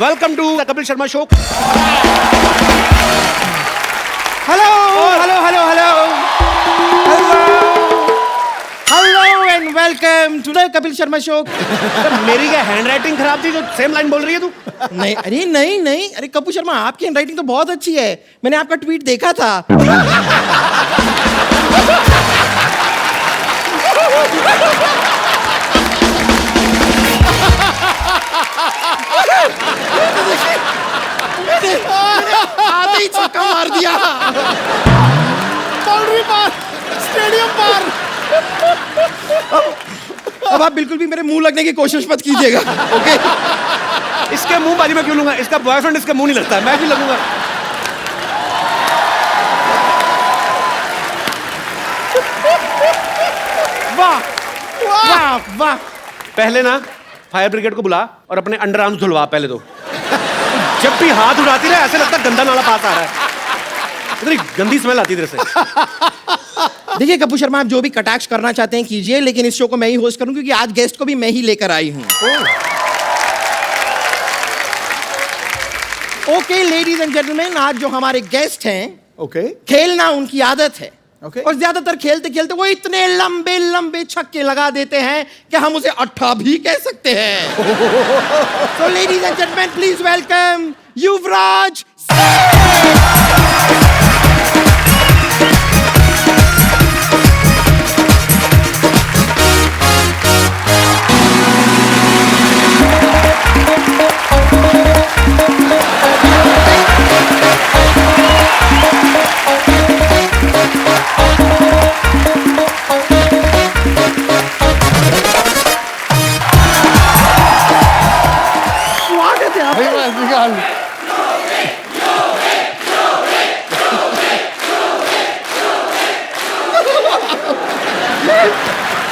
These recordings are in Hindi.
Welcome to the Kapil Sharma show. Hello hello hello hello hello and welcome to the Kapil Sharma show. मेरी क्या हैंड राइटिंग खराब थी जो सेम लाइन बोल रही है तू? नहीं अरे नहीं नहीं अरे कपिल शर्मा आपकी हैंड राइटिंग तो बहुत अच्छी है, मैंने आपका ट्वीट देखा था। आते ही छक्का मार दिया। बाउंड्री पार, स्टेडियम पार। अब आप बिल्कुल भी मेरे मुंह लगने की कोशिश मत कीजिएगा, ओके? इसके मुंह बाजी में क्यों लूंगा? इसका बॉयफ्रेंड इसके मुंह नहीं लगता है, मैं भी लगूंगा। वाह वाह वाह। पहले ना फायर ब्रिगेड को बुला और अपने अंडर आर्म्स धुलवा पहले तो। जब भी हाथ उठाती रहे ऐसे लगता है गंदा नाला पास आ रहा है, इतनी गंदी स्मेल आती है तेरे से। देखिए कपूर शर्मा, आप जो भी कटाक्ष करना चाहते हैं कीजिए, लेकिन इस शो को मैं ही होस्ट करूं क्योंकि आज गेस्ट को भी मैं ही लेकर आई हूं। ओके लेडीज एंड जेंटलमैन, आज जो हमारे गेस्ट हैं, ओके खेलना उनकी आदत है। Okay. और ज्यादातर खेलते खेलते वो इतने लंबे लंबे छक्के लगा देते हैं कि हम उसे अट्ठा भी कह सकते हैं। तो ladies and gentleman please welcome Yuvraj. स्वागत है आपका।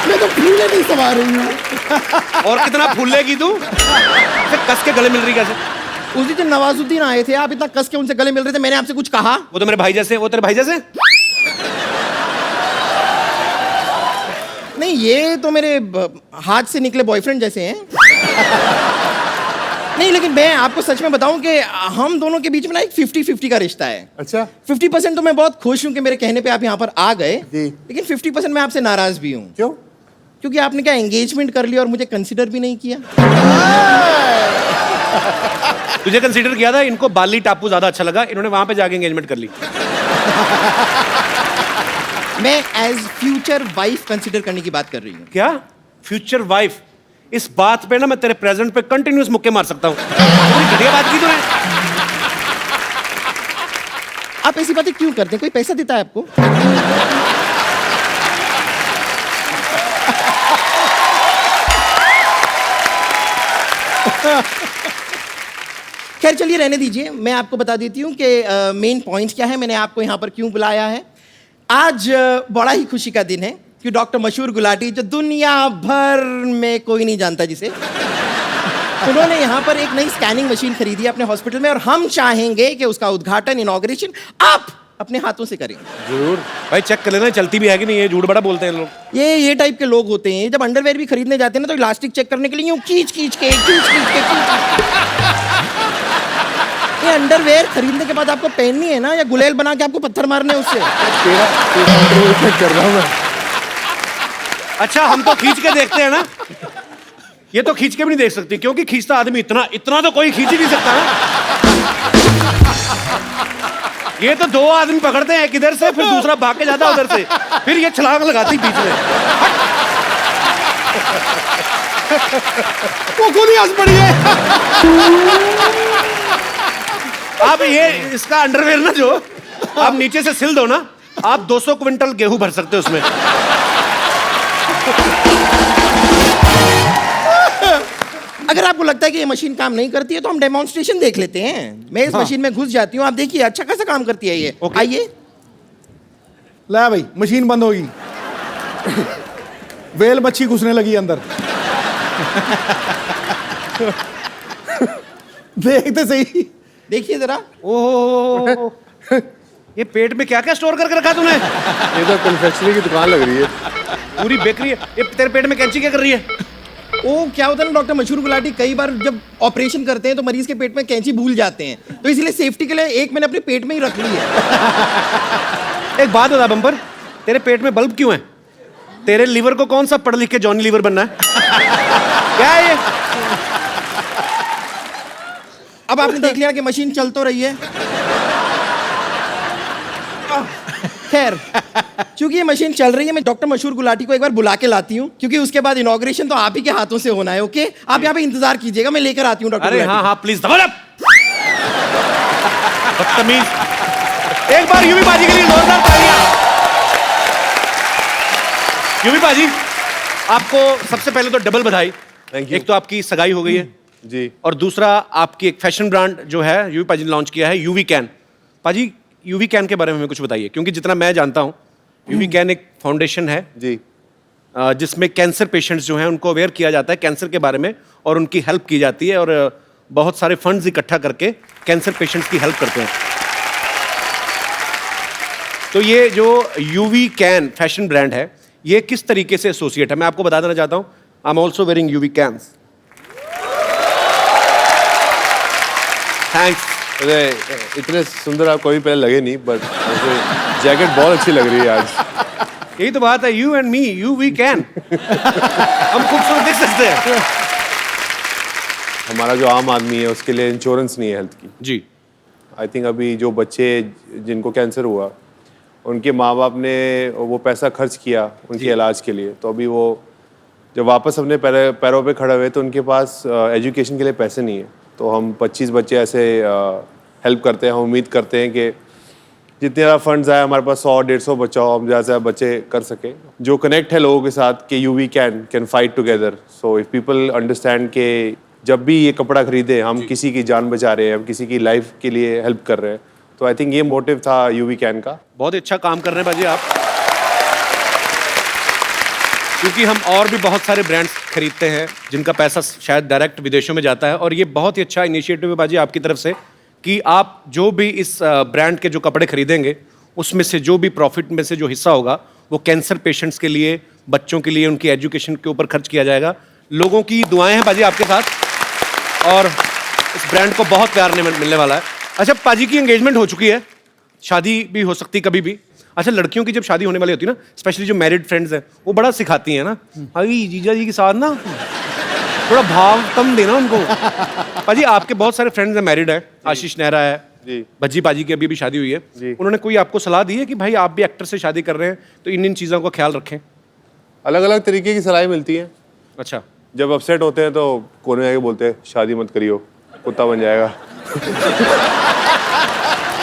मैं तो फूले नहीं समा रही हूँ। और कितना फूलेगी तू? कस के गले मिल रही कैसे? उस दिन नवाजुद्दीन आए थे, आप इतना कस के उनसे गले मिल रहे थे, मैंने आपसे कुछ कहा? वो तो मेरे भाई जैसे, वो तेरे भाई जैसे? नहीं, ये तो मेरे हाथ से निकले बॉयफ्रेंड जैसे हैं। नहीं, लेकिन मैं आपको सच में बताऊं कि हम दोनों के बीच में ना एक 50-50 का रिश्ता है। अच्छा 50% तो मैं बहुत खुश हूं कि मेरे कहने पे आप यहाँ पर आ गए, जी। लेकिन 50% मैं आपसे नाराज भी हूँ। क्यों? क्योंकि आपने क्या एंगेजमेंट कर लिया और मुझे कंसिडर भी नहीं किया। तुझे कंसीडर किया था, इनको बाली टापू ज्यादा अच्छा लगा, इन्होंने वहां पे जाके एंगेजमेंट कर ली। मैं एज फ्यूचर वाइफ कंसिडर करने की बात कर रही हूँ। क्या फ्यूचर वाइफ? इस बात पे ना मैं तेरे प्रेजेंट पे कंटिन्यूस मुक्के मार सकता हूँ। घटिया बात की तूने। आप ऐसी बातें क्यों करते हैं? कोई पैसा देता है आपको? खैर चलिए रहने दीजिए, मैं आपको बता देती हूँ कि मेन पॉइंट क्या है, मैंने आपको यहाँ पर क्यों बुलाया है। आज बड़ा ही खुशी का दिन है कि डॉक्टर मशहूर गुलाटी, जो दुनिया भर में कोई नहीं जानता जिसे, उन्होंने यहाँ पर एक नई स्कैनिंग मशीन खरीदी है अपने हॉस्पिटल में, और हम चाहेंगे कि उसका उद्घाटन, इनॉग्रेशन आप अपने हाथों से करें। जरूर भाई, चेक कर लेना चलती भी है कि नहीं। ये झूठ बड़ा बोलते हैं लोग। ये टाइप के लोग होते हैं, जब अंडरवेयर भी खरीदने जाते हैं ना तो इलास्टिक चेक करने के लिए यूं खींच खींच के ये अंडरवेयर खरीदने के बाद आपको पहननी है ना, या गुलेल बना के आपको पत्थर मारने उससे? तेरा चेक कर रहा हूं मैं। अच्छा, हम तो खींच के देखते हैं ना, ये तो खींच के भी नहीं देख सकती, क्योंकि खींचता आदमी इतना इतना तो कोई खींच ही नहीं सकता ना। ये तो दो आदमी पकड़ते हैं, एक इधर से फिर दूसरा भाग के जाता उधर से, फिर ये छलांग लगाती बीच में। वो खुद ही हंस पड़ी है। अब ये इसका अंडरवेयर ना, जो आप नीचे से सिल दो ना, आप 200 क्विंटल गेहूं भर सकते हो उसमें। अगर आपको लगता है कि ये मशीन काम नहीं करती है तो हम डेमोन्स्ट्रेशन देख लेते हैं। मैं इस मशीन में घुस जाती हूँ, आप देखिए अच्छा खासा काम करती है ये। Okay. आइए। ला भाई, मशीन बंद होगी। वेल मच्छी घुसने लगी अंदर। देखते सही, देखिए जरा। ओह, ये पेट में क्या क्या स्टोर करके रखा तूने? ये तो कन्फेक्शनरी की दुकान लग रही है। पूरी बेकरी है। ये तेरे पेट में कैंची क्या कर रही है? वो क्या होता है ना डॉक्टर मशहूर गुलाटी, कई बार जब ऑपरेशन करते हैं तो मरीज के पेट में कैंची भूल जाते हैं, तो इसलिए सेफ्टी के लिए एक मैंने अपने पेट में ही रख ली है। एक बात बता बम्पर, तेरे पेट में बल्ब क्यों है? तेरे लीवर को कौन सा पढ़ लिख के जॉनी लीवर बनना है? क्या है ये? अब आपने देख लिया कि मशीन चल तो रही है। खैर, क्योंकि ये मशीन चल रही है, मैं डॉक्टर मशहूर गुलाटी को एक बार बुला के लाती हूँ, क्योंकि उसके बाद इनॉग्रेशन तो आप ही के हाथों से होना है। ओके, आप यहाँ पे इंतजार कीजिएगा, मैं लेकर आती हूँ डॉक्टर अरे गुलाटी। हाँ हाँ प्लीज दबा दब। बदतमीज। एक बार यूवी बाजी के लिए जोरदार तालियां। यूवी बाजी, आपको सबसे पहले तो डबल बधाई। Thank you. एक तो आपकी सगाई हो गई है जी। और दूसरा आपकी एक फैशन ब्रांड जो है यूवी पाजी ने लॉन्च किया है, यूवी कैन। पाजी, यूवी कैन के बारे में हमें कुछ बताइए, क्योंकि जितना मैं जानता हूँ यूवी कैन एक फाउंडेशन है जी। जिसमें कैंसर पेशेंट्स जो हैं उनको अवेयर किया जाता है कैंसर के बारे में और उनकी हेल्प की जाती है, और बहुत सारे फंड्स इकट्ठा करके कैंसर पेशेंट्स की हेल्प करते हैं। तो ये जो यूवी कैन फैशन ब्रांड है, ये किस तरीके से एसोसिएट है, मैं आपको बता देना चाहता हूँ। I am also wearing UV cans. Thanks. अरे इतने सुंदर आप कभी पहले लगे नहीं, बट जैकेट बहुत अच्छी लग रही है आज। यही तो बात है, you and me, you we can. हम खूबसूरत दिख सकते हैं। हमारा जो आम आदमी है उसके लिए इंश्योरेंस नहीं है हेल्थ की। जी। आई थिंक अभी जो बच्चे जिनको कैंसर हुआ, उनके माँ बाप ने वो पैसा खर्च किया उनके इलाज के लिए, तो अभी वो जब वापस अपने पैरों पे खड़े हुए तो उनके पास एजुकेशन के लिए पैसे नहीं है। तो हम 25 बच्चे ऐसे हेल्प करते हैं। हम उम्मीद करते हैं कि जितने ज़्यादा फंड्स आए हमारे पास 100-150 बच्चा हो, हम ज़्यादा से ज़्यादा बच्चे कर सकें। जो कनेक्ट है लोगों के साथ कि UV can fight together. So if people understand कि जब भी ये कपड़ा खरीदे हम किसी की जान बचा रहे हैं, हम किसी की लाइफ के लिए हेल्प कर रहे हैं, तो आई थिंक ये मोटिव था यूवी कैन का। बहुत अच्छा काम कर रहे हैं बाजी आप, क्योंकि हम और भी बहुत सारे ब्रांड्स खरीदते हैं जिनका पैसा शायद डायरेक्ट विदेशों में जाता है, और ये बहुत ही अच्छा इनिशिएटिव है बाजी आपकी तरफ से कि आप जो भी इस ब्रांड के जो कपड़े खरीदेंगे उसमें से जो भी प्रॉफिट में से जो हिस्सा होगा वो कैंसर पेशेंट्स के लिए, बच्चों के लिए, उनकी एजुकेशन के ऊपर खर्च किया जाएगा। लोगों की दुआएं हैं बाजी आपके साथ, और इस ब्रांड को बहुत प्यार मिलने वाला है। अच्छा, पाजी की एंगेजमेंट हो चुकी है, शादी भी हो सकती कभी भी। अच्छा, लड़कियों की जब शादी होने वाली होती है ना, स्पेशली जो मैरिड फ्रेंड्स हैं, वो बड़ा सिखाती हैं ना, अरे जीजा जी के साथ ना थोड़ा भाव कम देना उनको। पाजी, आपके बहुत सारे फ्रेंड्स हैं, मैरिड है, आशीष नेहरा है जी, भज्जी पाजी की अभी शादी हुई है जी। उन्होंने कोई आपको सलाह दी है कि भाई आप भी एक्टर से शादी कर रहे हैं तो इन चीज़ों का ख्याल रखें? अलग अलग तरीके की सलाह मिलती है। अच्छा। जब अपसेट होते हैं तो कोने में आके बोलते हैं शादी मत करियो, कुत्ता बन जाएगा।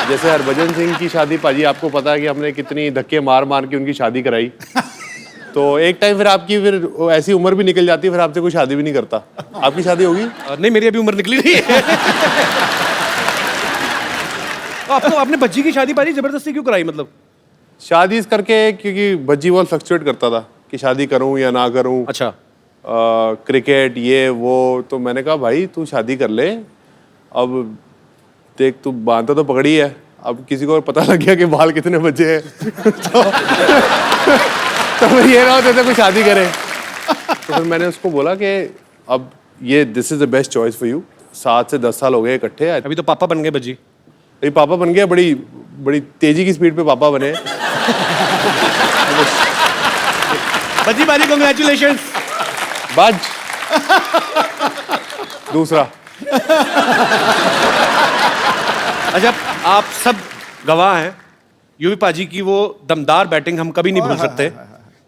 जैसे हरभजन सिंह की शादी, पाजी आपको पता है कि हमने कितनी धक्के मार मार के उनकी शादी कराई। तो एक टाइम फिर आपकी फिर ऐसी उम्र भी निकल जाती है, फिर आपसे कोई शादी भी नहीं करता। आपकी शादी होगी? नहीं, मेरी अभी उम्र निकली नहीं है। तो आपको अपने बच्ची की शादी पाजी जबरदस्ती क्यों कराई, मतलब? शादी इस करके क्योंकि बच्ची बहुत फ्लक्चुएट करता था कि शादी करूं या ना करूं। अच्छा। क्रिकेट ये वो, तो मैंने कहा भाई तू शादी कर ले, अब देख तू बांधा तो पकड़ी है, अब किसी को पता लग गया कि बाल कितने बचे हैं तो फिर ये ना होते थे कोई शादी करे। तो फिर मैंने उसको बोला कि अब ये this is the best choice for you. 7 से 10 साल हो गए इकट्ठे। अभी तो पापा बन गए बज्जी। अभी पापा बन गया, बड़ी बड़ी तेजी की स्पीड पे पापा बने। बज्जी बाजी, कांग्रेचुलेशंस। बाज दूसरा। अच्छा, आप सब गवाह हैं यूवी पाजी की वो दमदार बैटिंग हम कभी नहीं भूल सकते,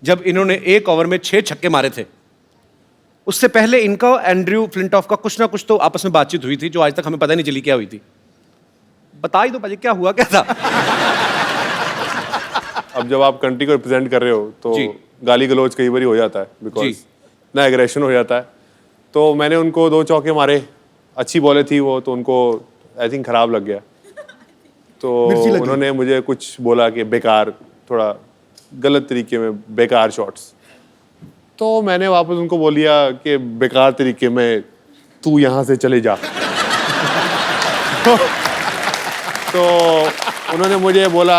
जब इन्होंने एक ओवर में 6 छक्के मारे थे। उससे पहले इनका एंड्रयू फ्लिंटॉफ का कुछ ना कुछ तो आपस में बातचीत हुई थी जो आज तक हमें पता नहीं चली क्या हुई थी। बता ही दो पाजी, क्या हुआ क्या था? अब जब आप कंट्री को रिप्रेजेंट कर रहे हो तो गाली गलौज कई बार हो जाता है, बिकॉज ना एग्रेशन हो जाता है। तो मैंने उनको 2 चौके मारे, अच्छी बॉलें थी वो, तो उनको आई थिंक खराब लग गया। तो उन्होंने मुझे कुछ बोला कि बेकार, थोड़ा गलत तरीके में बेकार शॉट्स। तो मैंने वापस उनको बोल दिया कि बेकार तरीके में तू यहाँ से चले जा। तो उन्होंने मुझे बोला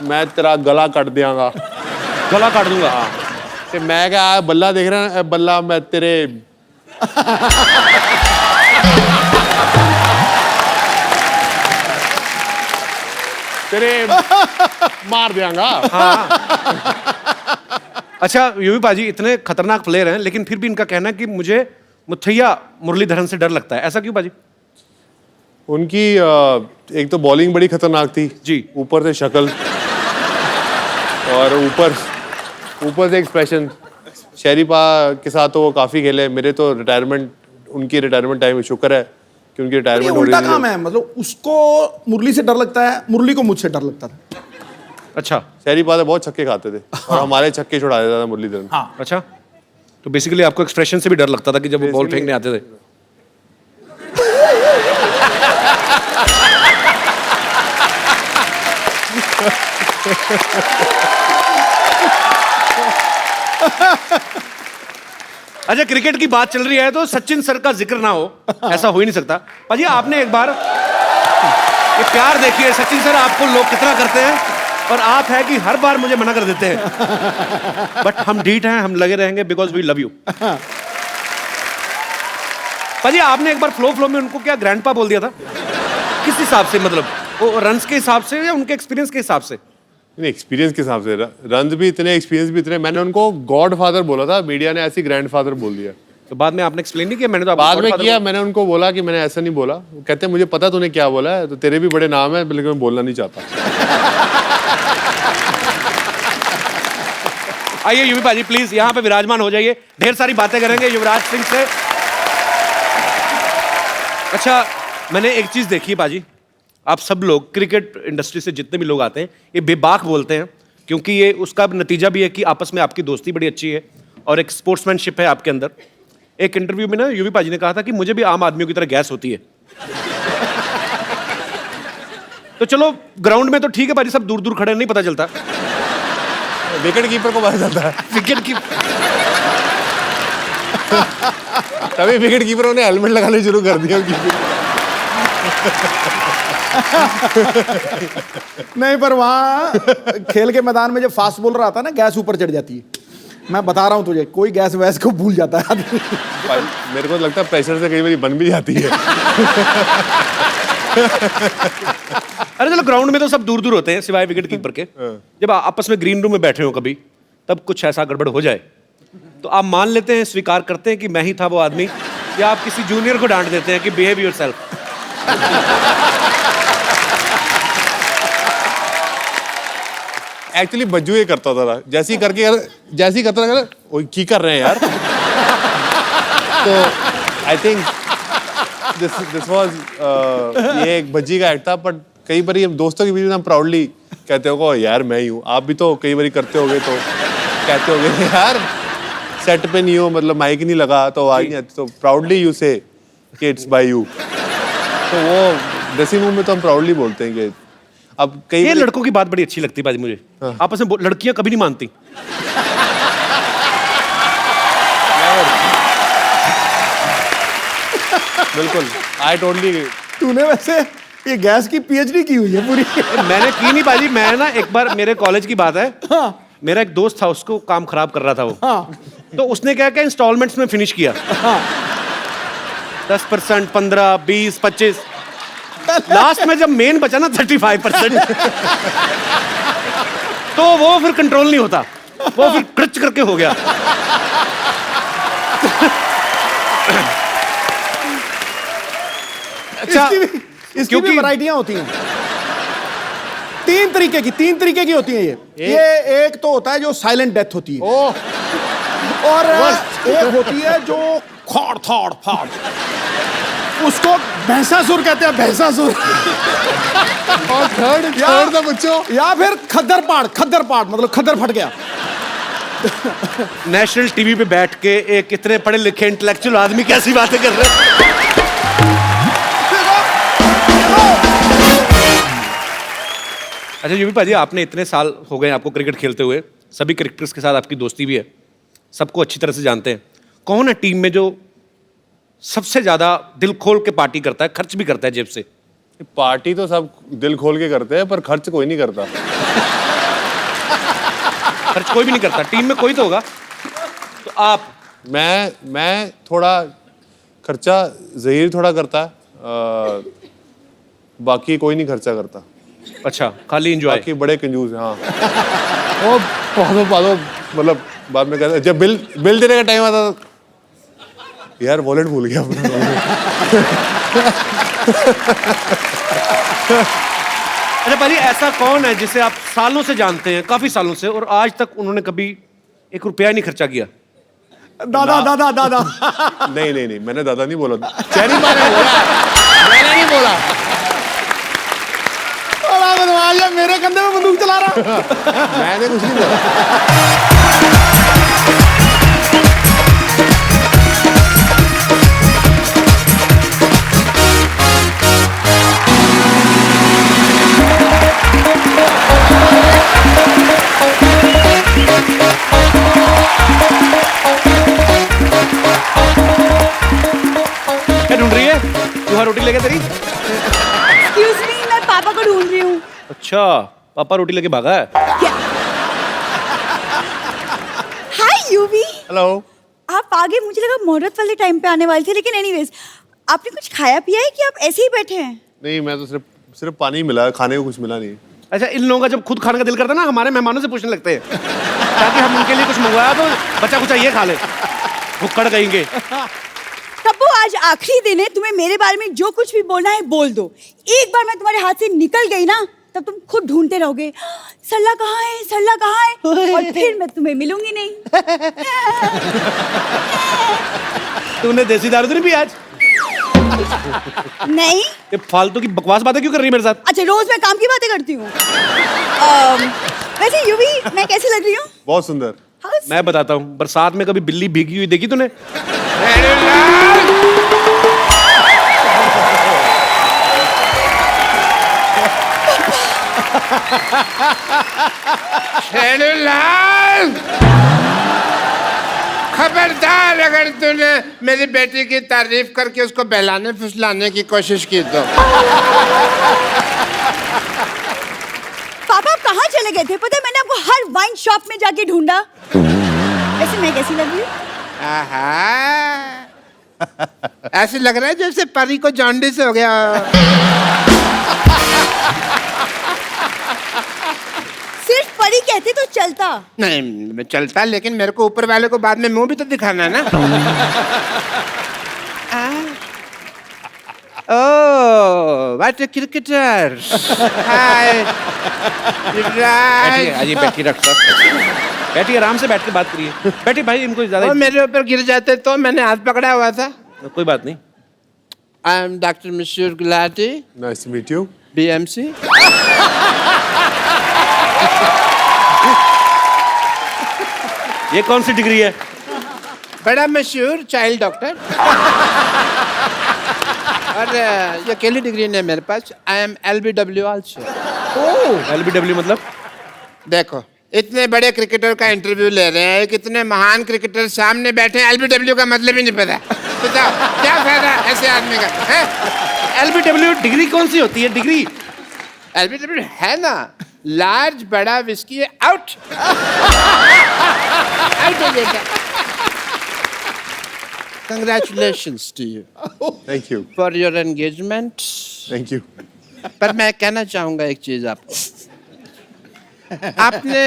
मैं तेरा गला काट दियांगा। गला काट दूंगा। ਤੇ ਮੈਂ ਕਿਹਾ ਬੱਲਾ ਦੇਖ ਰਿਹਾ ਬੱਲਾ ਮੈਂ ਤੇਰੇ तेरे मार देंगा। अच्छा यूवी पाजी इतने खतरनाक प्लेयर हैं लेकिन फिर भी इनका कहना है कि मुझे मुथैया मुरलीधरन से डर लगता है, ऐसा क्यों पाजी? उनकी एक तो बॉलिंग बड़ी खतरनाक थी जी, ऊपर से शक्ल और ऊपर से एक्सप्रेशन। शरीफा के साथ तो वो काफी खेले, मेरे तो उनकी रिटायरमेंट टाइम में शुक्र है कि उनकी ये रिटायरमेंट हो उल्टा रही काम है, मतलब उसको मुरली से डर लगता है, मुरली को मुझसे डर लगता था। अच्छा शरीफा तो बहुत छक्के खाते थे और हमारे छक्के छुड़ा देता था मुरलीधरन। हाँ। अच्छा, तो बेसिकली आपको एक्सप्रेशन से भी डर लगता था कि जब वो बॉल फेंकने आते थे? अच्छा, क्रिकेट की बात चल रही है तो सचिन सर का जिक्र ना हो ऐसा हो ही नहीं सकता। पाजी आपने एक बार ये प्यार देखिए, सचिन सर आपको लोग कितना करते हैं और आप है कि हर बार मुझे मना कर देते हैं, बट हम ढीठ हैं, हम लगे रहेंगे बिकॉज वी लव यू। पाजी आपने एक बार फ्लो में उनको क्या ग्रैंडपा बोल दिया था? किस हिसाब से, मतलब वो रन्स के हिसाब से या उनके एक्सपीरियंस के हिसाब से? एक्सपीरियंस के हिसाब से रन भी इतने, एक्सपीरियंस भी इतने। मैंने उनको गॉड फादर बोला था, मीडिया ने ऐसी ग्रैंडफादर बोल दिया। तो बाद में आपने एक्सप्लेन नहीं किया? मैंने तो बाद में किया, मैंने उनको बोला कि मैंने ऐसा नहीं बोला। वो कहते हैं मुझे पता तूने क्या बोला है, तो तेरे भी बड़े नाम है लेकिन मैं बोलना नहीं चाहता। आइए यूवी पाजी प्लीज यहाँ पे विराजमान हो जाइए, ढेर सारी बातें करेंगे युवराज सिंह से। अच्छा, मैंने एक चीज देखी है पाजी, आप सब लोग क्रिकेट इंडस्ट्री से जितने भी लोग आते हैं ये बेबाक बोलते हैं, क्योंकि ये उसका नतीजा भी है कि आपस में आपकी दोस्ती बड़ी अच्छी है और एक स्पोर्ट्समैनशिप है आपके अंदर। एक इंटरव्यू में ना यूवी पाजी ने कहा था कि मुझे भी आम आदमियों की तरह गैस होती है। तो चलो ग्राउंड में तो ठीक है पाजी, सब दूर दूर खड़े नहीं पता चलता, विकेट कीपर को पता चलता है। विकेट की तभी विकेट कीपरों ने हेलमेट लगाने शुरू कर दिया। नहीं, पर वहाँ खेल के मैदान में जब फास्ट बॉलर आता है ना, गैस ऊपर चढ़ जाती है। मैं बता रहा हूँ तुझे, कोई गैस वैस को भूल जाता है आदमी। मेरे को लगता है प्रेशर से कई बार बन भी जाती है। अरे चलो ग्राउंड में तो सब दूर दूर होते हैं सिवाय विकेट कीपर के। जब आपस में ग्रीन रूम में बैठे हो कभी, तब कुछ ऐसा गड़बड़ हो जाए तो आप मान लेते हैं, स्वीकार करते हैं कि मैं ही था वो आदमी, या आप किसी जूनियर को डांट देते हैं कि बिहेव योरसेल्फ? एक्चुअली बज्जू ये करता था, जैसे ही करता था, वो की कर रहे हैं यार। तो आई थिंक दिस वाज ये एक भज्जी का एक्ट था, बट कई बार दोस्तों के बीच में हम प्राउडली कहते हो यार मैं ही हूँ। आप भी तो कई बार करते होगे, तो कहते होगे यार सेट पे नहीं हो, मतलब माइक नहीं लगा तो आवाज नहीं आती, तो प्राउडली यू से कि इट्स बाय यू। तो वो ड्रेसिंग रूम में तो हम प्राउडली बोलते हैं कि अब कई ये लड़कों की बात बड़ी अच्छी लगती है बाजी मुझे। आपस में लड़कियां कभी नहीं मानती। बिल्कुल, आई टोटली। तूने वैसे ये गैस की पीएचडी की हुई है पूरी। मैंने की नहीं बाजी, मैं ना एक बार, मेरे कॉलेज की बात है, मेरा एक दोस्त था, उसको काम खराब कर रहा था वो। तो उसने क्या क्या इंस्टॉलमेंट्स में फिनिश किया। 10%, 15, 20, 25, लास्ट में जब मेन बचा ना 35%, तो वो फिर कंट्रोल नहीं होता, वो फिर क्रच करके हो गया। अच्छा, इसकी भी वैरायटियां होती हैं। तीन तरीके की होती हैं ये एक तो होता है जो साइलेंट डेथ होती है, और एक होती है जो खाड़ थाड़ फाड़, उसको भैंसासुर कहते हैं, भैंसासुर। और थर्ड था बच्चों, या फिर खद्दर पाड़ मतलब खद्दर फट गया। नेशनल टीवी पे बैठ के एक इतने पढ़े लिखे इंटेलेक्चुअल आदमी कैसी बातें कर रहे हैं। अच्छा यूवी पाजी, आपने इतने साल हो गए आपको क्रिकेट खेलते हुए, सभी क्रिकेटर्स के साथ आपकी दोस्ती भी है, सबको अच्छी तरह से जानते हैं। कौन है टीम में जो सबसे ज्यादा दिल खोल के पार्टी करता है, खर्च भी करता है जेब से? पार्टी तो सब दिल खोल के करते हैं, पर खर्च कोई नहीं करता। खर्च कोई भी नहीं करता, टीम में कोई तो होगा। आप? मैं थोड़ा खर्चा ज़हीर थोड़ा करता है, बाकी कोई नहीं खर्चा करता, अच्छा, खाली एंजॉय। बाकी बड़े कंजूस हैं। हाँ वो पादो मतलब बाद में कहते जब बिल देने का टाइम आता था, यार वॉलेट भूल गया अपना। अच्छा पाजी, ऐसा कौन है जिसे आप सालों से जानते हैं, काफी सालों से, और आज तक उन्होंने कभी 1 रुपया ही नहीं खर्चा किया? दादा दादा दादा। नहीं मैंने दादा नहीं बोला, चैनी माने बोला, मैंने नहीं बोला। बड़ा बदमाश है, मेरे कंधे में बंदूक चला रहा। मैंने कुछ नहीं बोला। क्या ढूंढ रही है? चूहा रोटी लेके तेरी? एक्सक्यूज मी, मैं पापा को ढूंढ रही हूँ। अच्छा, पापा रोटी लेके भागा है। हाय यूवी, हेलो। आप आगे, मुझे लगा मुहूर्त वाले टाइम पे आने वाले थे, लेकिन एनीवेज आपने कुछ खाया पिया है कि आप ऐसे ही बैठे हैं? नहीं, मैं तो सिर्फ पानी मिला, खाने को कुछ मिला नहीं। अच्छा, इन लोगों का जब खुद खाने का दिल करता है ना, हमारे मेहमानों से पूछने लगते हैं ताकि हम उनके लिए कुछ मंगवाया तो बच्चा कुछ ये खा ले, भुक्कड़ कहेंगे। तब्बू, आज आखिरी दिन है, तुम्हें मेरे बारे में जो कुछ भी बोलना है बोल दो। एक बार मैं तुम्हारे हाथ से निकल गई ना, तब तुम खुद ढूंढते रहोगे, सल्ला कहाँ है, सल्ला कहाँ है, और फिर मैं तुम्हें मिलूंगी नहीं। तूने देसी दारू तो नहीं पी आज? नहीं। ये फालतू की बकवास बातें क्यों कर रही है मेरे साथ? अच्छा, रोज मैं काम की बातें करती हूँ। वैसे यूवी, मैं कैसी लग रही हूँ? बहुत सुंदर। मैं बताता हूँ, बरसात में कभी बिल्ली भीगी हुई देखी तूने? खबरदार, अगर तूने मेरी बेटी की तारीफ करके उसको बहलाने फुसलाने की कोशिश की तो। पापा, आप कहाँ चले गए थे? पता है, मैंने आपको हर वाइन शॉप में जाके ढूंढा। वैसे मैं कैसी लग रही हूँ? आहा, ऐसे लग रहा है जैसे परी को जॉन्डिस हो गया। सिर्फ परी कहते तो चलता। नहीं, मैं चलता, लेकिन मेरे को ऊपर वाले को बाद में मुंह भी तो दिखाना है ना। ओह, व्हाट अ क्रिकेटर। हाय बैठिए, आइए, बैठिए डॉक्टर साहब, बैठिए, आराम से बैठ के बात करिए। बैठिए भाई, इनको ज्यादा वो मेरे ऊपर गिर जाते तो मैंने हाथ पकड़ा हुआ था। कोई बात नहीं। आई am doctor Mashoor Gulati, nice to meet you. BMC। ये कौन सी डिग्री है? बड़ा मशहूर चाइल्ड डॉक्टर। और ये अकेली डिग्री नहीं है मेरे पास। I am LBW also. LBW मतलब? देखो, इतने बड़े क्रिकेटर का इंटरव्यू ले रहे हैं, कितने महान क्रिकेटर सामने बैठे हैं, LBW का मतलब ही नहीं पता। बताओ क्या फायदा ऐसे आदमी का है? LBW डिग्री कौन सी होती है? डिग्री LBW है ना, लार्ज बड़ा whisky out. Congratulations to you thank you. for your engagement. Thank you. पर मैं कहना चाहूंगा एक चीज आपको। आपने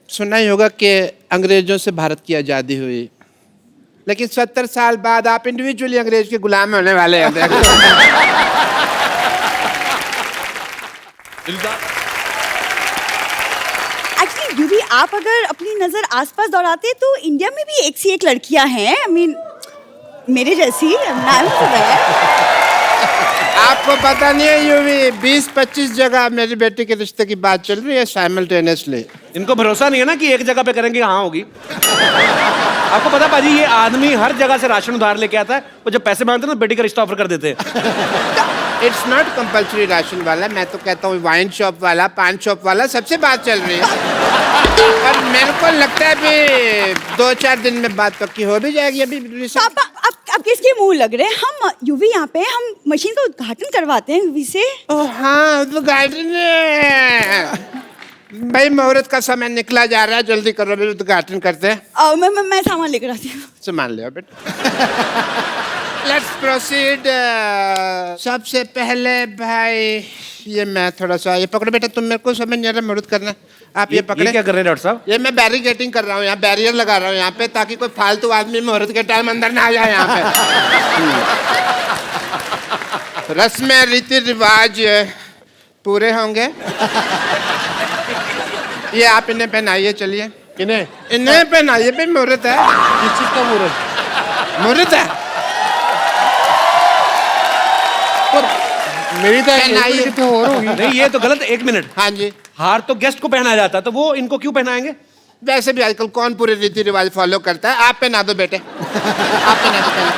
सुना ही होगा कि अंग्रेजों से भारत की आजादी हुई, लेकिन 70 साल बाद आप इंडिविजुअली अंग्रेज के गुलाम होने वाले हैं। एक्चुअली यूवी, आप अगर अपनी नजर आसपास दौड़ाते तो इंडिया में भी एक सी एक लड़कियां हैं। आई मीन, मेरे जैसी। आपको पता नहीं है यूवी, 20-25 जगह मेरी बेटी के रिश्ते की बात चल रही है साइमल्टेनियसली। इनको भरोसा नहीं है ना कि एक जगह पे करेंगे हाँ होगी। आपको पता पाजी, ये आदमी हर जगह से राशन उधार लेके आता है, वो जब पैसे मांगते हैं ना, बेटी का रिश्ता ऑफर कर देते हैं। इट्स नॉट कंपल्सरी राशन वाला, मैं तो कहता हूँ वाइन शॉप वाला, पान शॉप वाला, सबसे बात चल रही है। और मेरे को लगता है अभी 2-4 दिन में बात पक्की हो भी जाएगी। अभी पापा, आप किसके मुंह लग रहे हैं? हम यूवी यहाँ पे हम मशीन का उद्घाटन करवाते हैं यूवी से। ओह हाँ, उद्घाटन है। भाई मुहूर्त का समय निकला जा रहा है, जल्दी करो, मेरे उद्घाटन करते हैं। मैं सामान लेकर आती हूँ। सामान ले बेटा। Let's proceed. सबसे पहले भाई ये मैं थोड़ा सा ये पकड़ो बेटा, तुम मेरे को समझ नहीं आ रहा मुहूर्त करना। आप ये पकड़े। क्या कर रहे हैं डॉक्टर साहब? ये मैं बैरिकेटिंग कर रहा हूँ, यहाँ बैरियर लगा रहा हूँ यहाँ पे, ताकि कोई फालतू आदमी मुहूर्त के टाइम अंदर ना आ जाए यहाँ पे। रस्में रीति रिवाज पूरे होंगे। ये आप इन्हें पहनाइए, चलिए। इन्हें पहनाइए भाई, मुहूर्त है। किस चीज का मुहूर्त? मुहूर्त है। मेरी तो पहनाइए। और होगी। नहीं, ये तो गलत है। 1 मिनट। हाँ जी। हार तो गेस्ट को पहनाया जाता है, तो वो इनको क्यों पहनाएंगे? वैसे भी आजकल कौन पूरे रीति रिवाज फॉलो करता है? आप पहना दो बेटे, आप पहना दो पहले,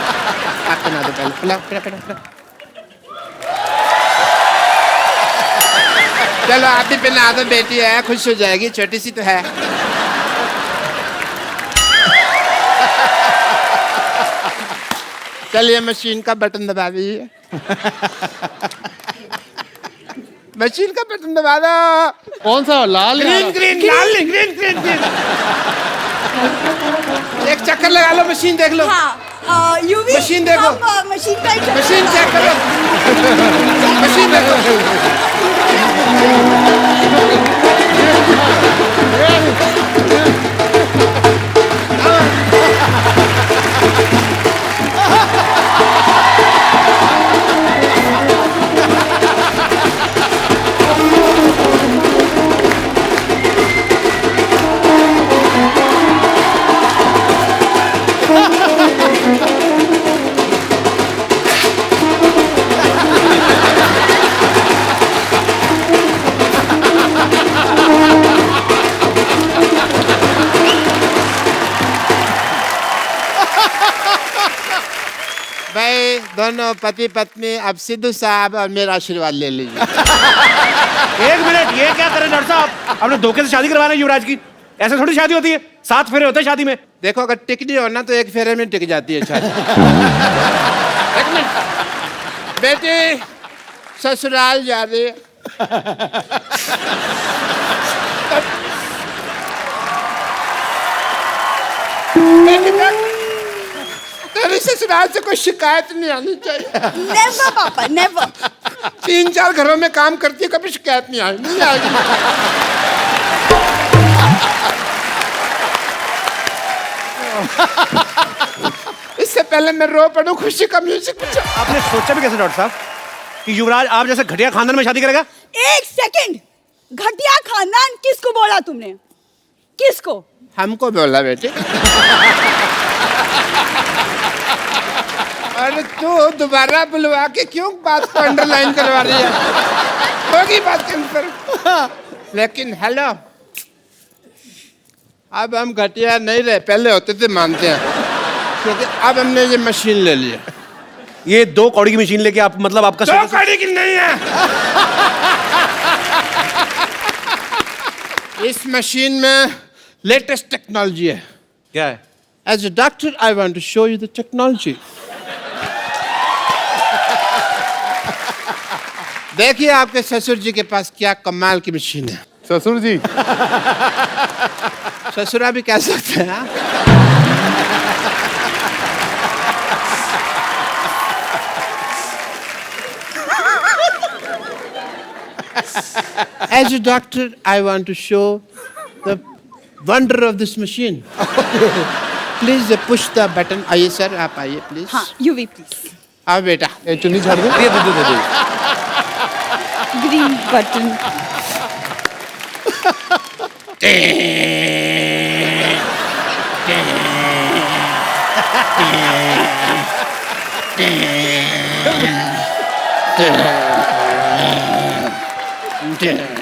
आप पहना दो पहले। पहना। चलो आप भी पहना दो, बेटी है, खुश हो जाएगी, छोटी सी तो है। चलिए मशीन का बटन दबा दीजिए। मशीन का बटन दबा दो। कौन सा? लाल? ग्रीन ग्रीन लाल नहीं, ग्रीन ग्रीन ग्रीन। एक चक्कर लगा लो, मशीन देख लो। हाँ, यूवी मशीन देखो। मशीन का मशीन चेक करो। मशीन देखो। भाई दोनों पति पत्नी अब सिद्धू साहब और मेरा आशीर्वाद ले लीजिए। 1 मिनट, ये क्या कर रहे हैं डॉक्टर साहब? आपने धोखे से शादी करवा रहे हैं युवराज की। ऐसे थोड़ी शादी होती है, 7 फेरे होते हैं शादी में। देखो अगर टिकनी हो ना तो 1 फेरे में टिक जाती है शादी। एक मिनट। बेटी ससुराल जा रही है। तेरी ससुराल से कोई शिकायत नहीं आनी चाहिए। नेवर पापा, नेवर। 3-4 घरों में काम करती है, कभी शिकायत नहीं आएगी, नहीं आएगी। इससे पहले मैं रो पड़ूं, खुशी का म्यूजिक बजा। आपने सोचा भी कैसे डॉक्टर साहब कि युवराज आप जैसे घटिया खानदान में शादी करेगा? 1 सेकंड, घटिया खानदान किसको बोला तुमने? किसको? हमको बोला बेटे। अरे तू दोबारा बुलवा के क्यों बात को अंडरलाइन करवा रही है? होगी बात कंफर्म। लेकिन हेलो, अब हम घटिया नहीं रहे, पहले होते थे, मानते हैं, क्योंकि अब हमने ये मशीन ले ली है। ये 2 कौड़ी की मशीन लेके आप, मतलब आपका 2 कौड़ी की नहीं है। इस मशीन में लेटेस्ट टेक्नोलॉजी है। क्या है? As a doctor, I want to show you the technology. देखिए आपके ससुर जी के पास क्या कमाल की मशीन है। ससुर जी? ससुरा भी कह सकते हैं। हाँ? As a doctor, I want to show the wonder of this machine. Please push the button. आइए सर, आप आइए प्लीज। हाँ, यूवी प्लीज। आओ बेटा। ये चुन्नी झाड़ दो। दे। Green button.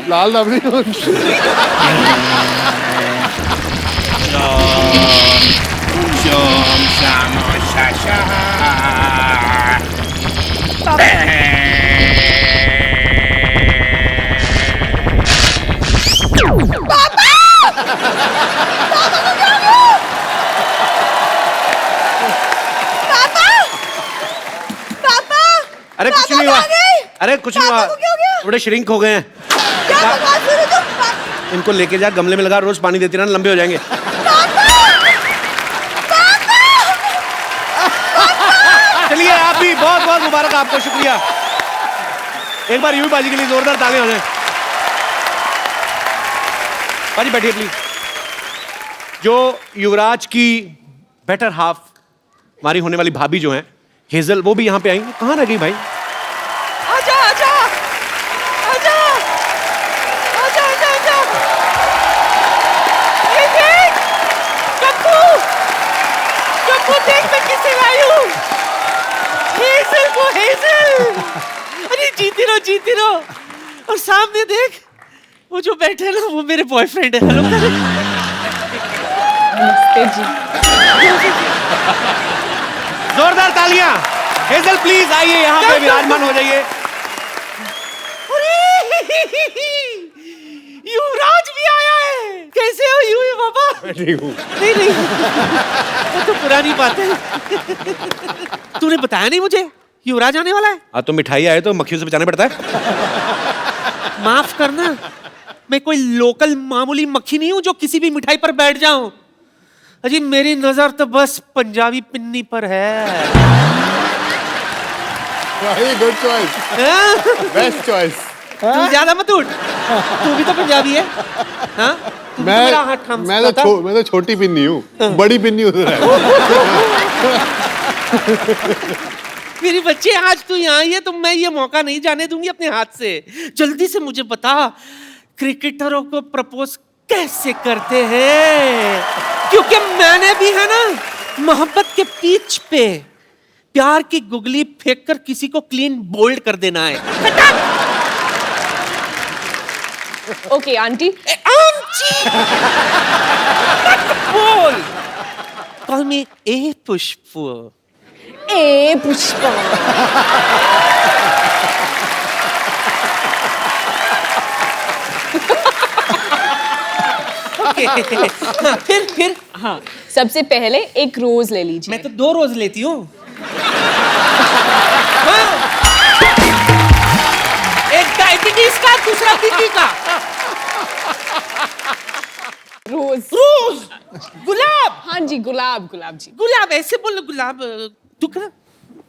लाल रबड़ी। अरे कुछ पापा नहीं हुआ। कहाँ गए? अरे कुछ नहीं पापा हुआ, को क्या हो गया? थोड़े श्रिंक हो गए हैं। क्या बकवास कर रहे हो तुम? इनको लेके जा, गमले में लगा, रोज पानी देती रहना, लंबे हो जाएंगे। चलिए आप भी बहुत बहुत मुबारक आपको, शुक्रिया। एक बार यूवी बाजी के लिए जोरदार तालियां हो जाए। बाजी बैठिए प्लीज। जो युवराज की बेटर हाफ, हमारी होने वाली भाभी जो हैं हेजल, वो भी यहाँ पे आएंगी। कहाँ रह गई भाई? आजा आजा आजा आजा आजा आजा। ये देख कप्पू, कप्पू देख मैं किसे लाई हूँ। हेजल को, हेजल। अरे जीती रहो और सामने देख वो जो बैठे हैं ना, वो मेरे बॉयफ्रेंड है। हेलो जोरदार तालियां। हेजल प्लीज आइए यहाँ पे, विराजमान हो जाइए। युवराज भी आया है। कैसे हो युवी बाबा? ठीक हूँ। नहीं वो तो पुरानी बात है। तूने बताया नहीं मुझे युवराज आने वाला है। हाँ तो मिठाई आए तो मक्खियों से बचाना पड़ता है। माफ करना, मैं कोई लोकल मामूली मक्खी नहीं हूं जो किसी भी मिठाई पर बैठ जाऊं। अजी मेरी नजर तो बस पंजाबी पिन्नी पर है। Good choice, best choice. तू ज्यादा मत उठ, तू भी तो पंजाबी है। हाँ? तू भी तो मेरा हाथ थाम सकता था। मैं तो छोटी पिन्नी हूँ, बड़ी पिन्नी उधर है। मेरी बच्चे, आज तू यहाँ आई है तो मैं ये मौका नहीं जाने दूंगी अपने हाथ से। जल्दी से मुझे बता, क्रिकेटरों को प्रपोज कैसे करते हैं? क्योंकि मैंने भी है ना मोहब्बत के पिच पे प्यार की गुगली फेंक कर किसी को क्लीन बोल्ड कर देना है। Okay aunty. आंटी बोल, कॉल मी ए पुष्प। ए पुष्पा। फिर हाँ, सबसे पहले एक रोज ले लीजिए। मैं तो 2 रोज लेती हूँ। एक डायबिटीज का, दूसरा बीपी का। रोज। गुलाब। हाँ जी, गुलाब जी। गुलाब ऐसे बोलो, गुलाब। तू कर।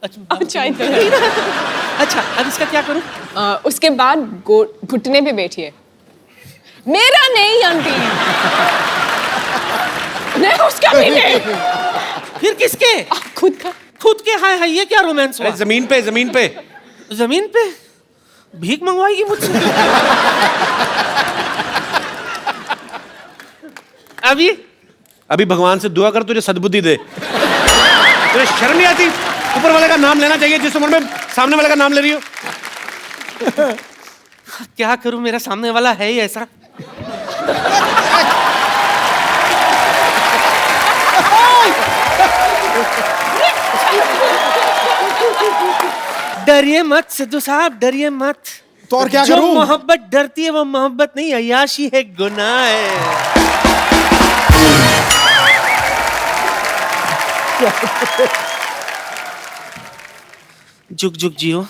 अच्छा इधर। अच्छा अब इसका क्या करूं? उसके बाद घुटने पे बैठिए। मेरा नहीं आंटी। नहीं उसका भी नहीं। फिर किसके? खुद का। खुद के? हाय हाय, ये क्या रोमांस हुआ? जमीन पे, जमीन पे। जमीन पे भीख मंगवाएगी मुझसे? अभी भगवान से दुआ कर तुझे सद्बुद्धि दे। तुझे शर्म नहीं आती? ऊपर वाले का नाम लेना चाहिए जिस उम्र में सामने वाले का नाम ले रही हो। क्या करूं, मेरा सामने वाला है ही ऐसा। डरिए मत सिद्धू साहब, डरिए मत। तो और क्या जो करूं? मोहब्बत डरती है वो मोहब्बत नहीं, अय्याशी है, गुनाह है। जुग जुग जियो।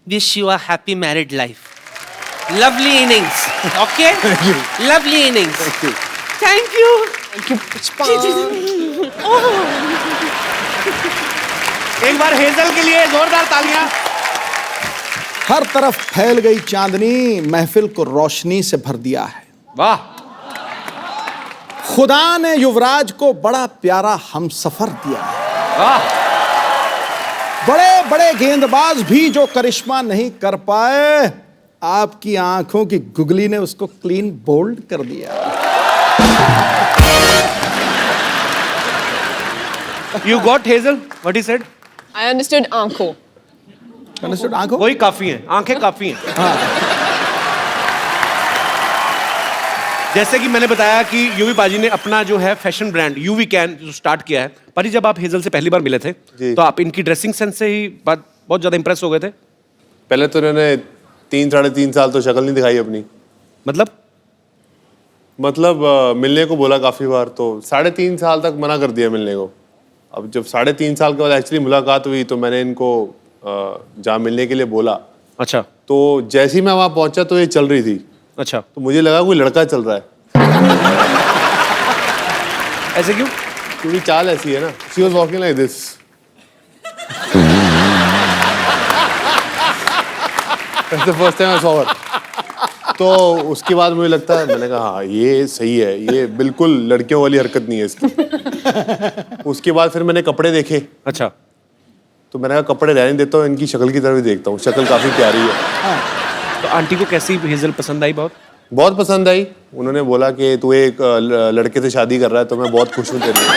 Wish you a happy married life. Lovely innings. Okay, lovely innings. Thank you. एक बार हेजल के लिए जोरदार तालियां। हर तरफ फैल गई चांदनी, महफिल को रोशनी से भर दिया है। वाह। खुदा ने युवराज को बड़ा प्यारा हमसफर दिया है। वाह। बड़े बड़े गेंदबाज भी जो करिश्मा नहीं कर पाए, आपकी आंखों की गुगली ने उसको क्लीन बोल्ड कर दिया। You got Hazel? What he said? I understood आंखों। Understood? आंखों? वही काफी हैं, आंखें काफी हैं। जैसे कि मैंने बताया कि यूवी पाजी ने अपना जो है फैशन ब्रांड यूवी कैन जो स्टार्ट किया है। पाजी, जब आप हेजल से पहली बार मिले थे तो आप इनकी ड्रेसिंग सेंस से ही बहुत ज्यादा इंप्रेस हो गए थे। पहले तो इन्होंने 3-3.5 साल तो शक्ल नहीं दिखाई अपनी। मतलब मिलने को बोला काफी बार, तो 3.5 साल तक मना कर दिया मिलने को। अब जब 3.5 साल के बाद एक्चुअली मुलाकात हुई तो मैंने इनको जहाँ मिलने के लिए बोला। अच्छा। तो जैसे ही मैं वहाँ पहुंचा तो ये चल रही थी अच्छा, तो मुझे लगा कोई लड़का चल रहा है, ऐसे क्यों? क्योंकि चाल ऐसी है ना. She was walking like this. That's the first time I saw her. तो उसके बाद मुझे लगता है, मैंने कहा हाँ ये सही है, ये बिल्कुल लड़कियों वाली हरकत नहीं है इसकी. उसके बाद फिर मैंने कपड़े देखे, अच्छा, तो मैंने कहा कपड़े रहने देता हूँ, इनकी शक्ल की तरफ भी देखता हूँ. शक्ल काफी प्यारी है. तो आंटी को कैसी हेजल पसंद आई? बहुत बहुत पसंद आई. उन्होंने बोला कि तू एक लड़के से शादी कर रहा है तो मैं बहुत खुश हूँ तेरे लिए.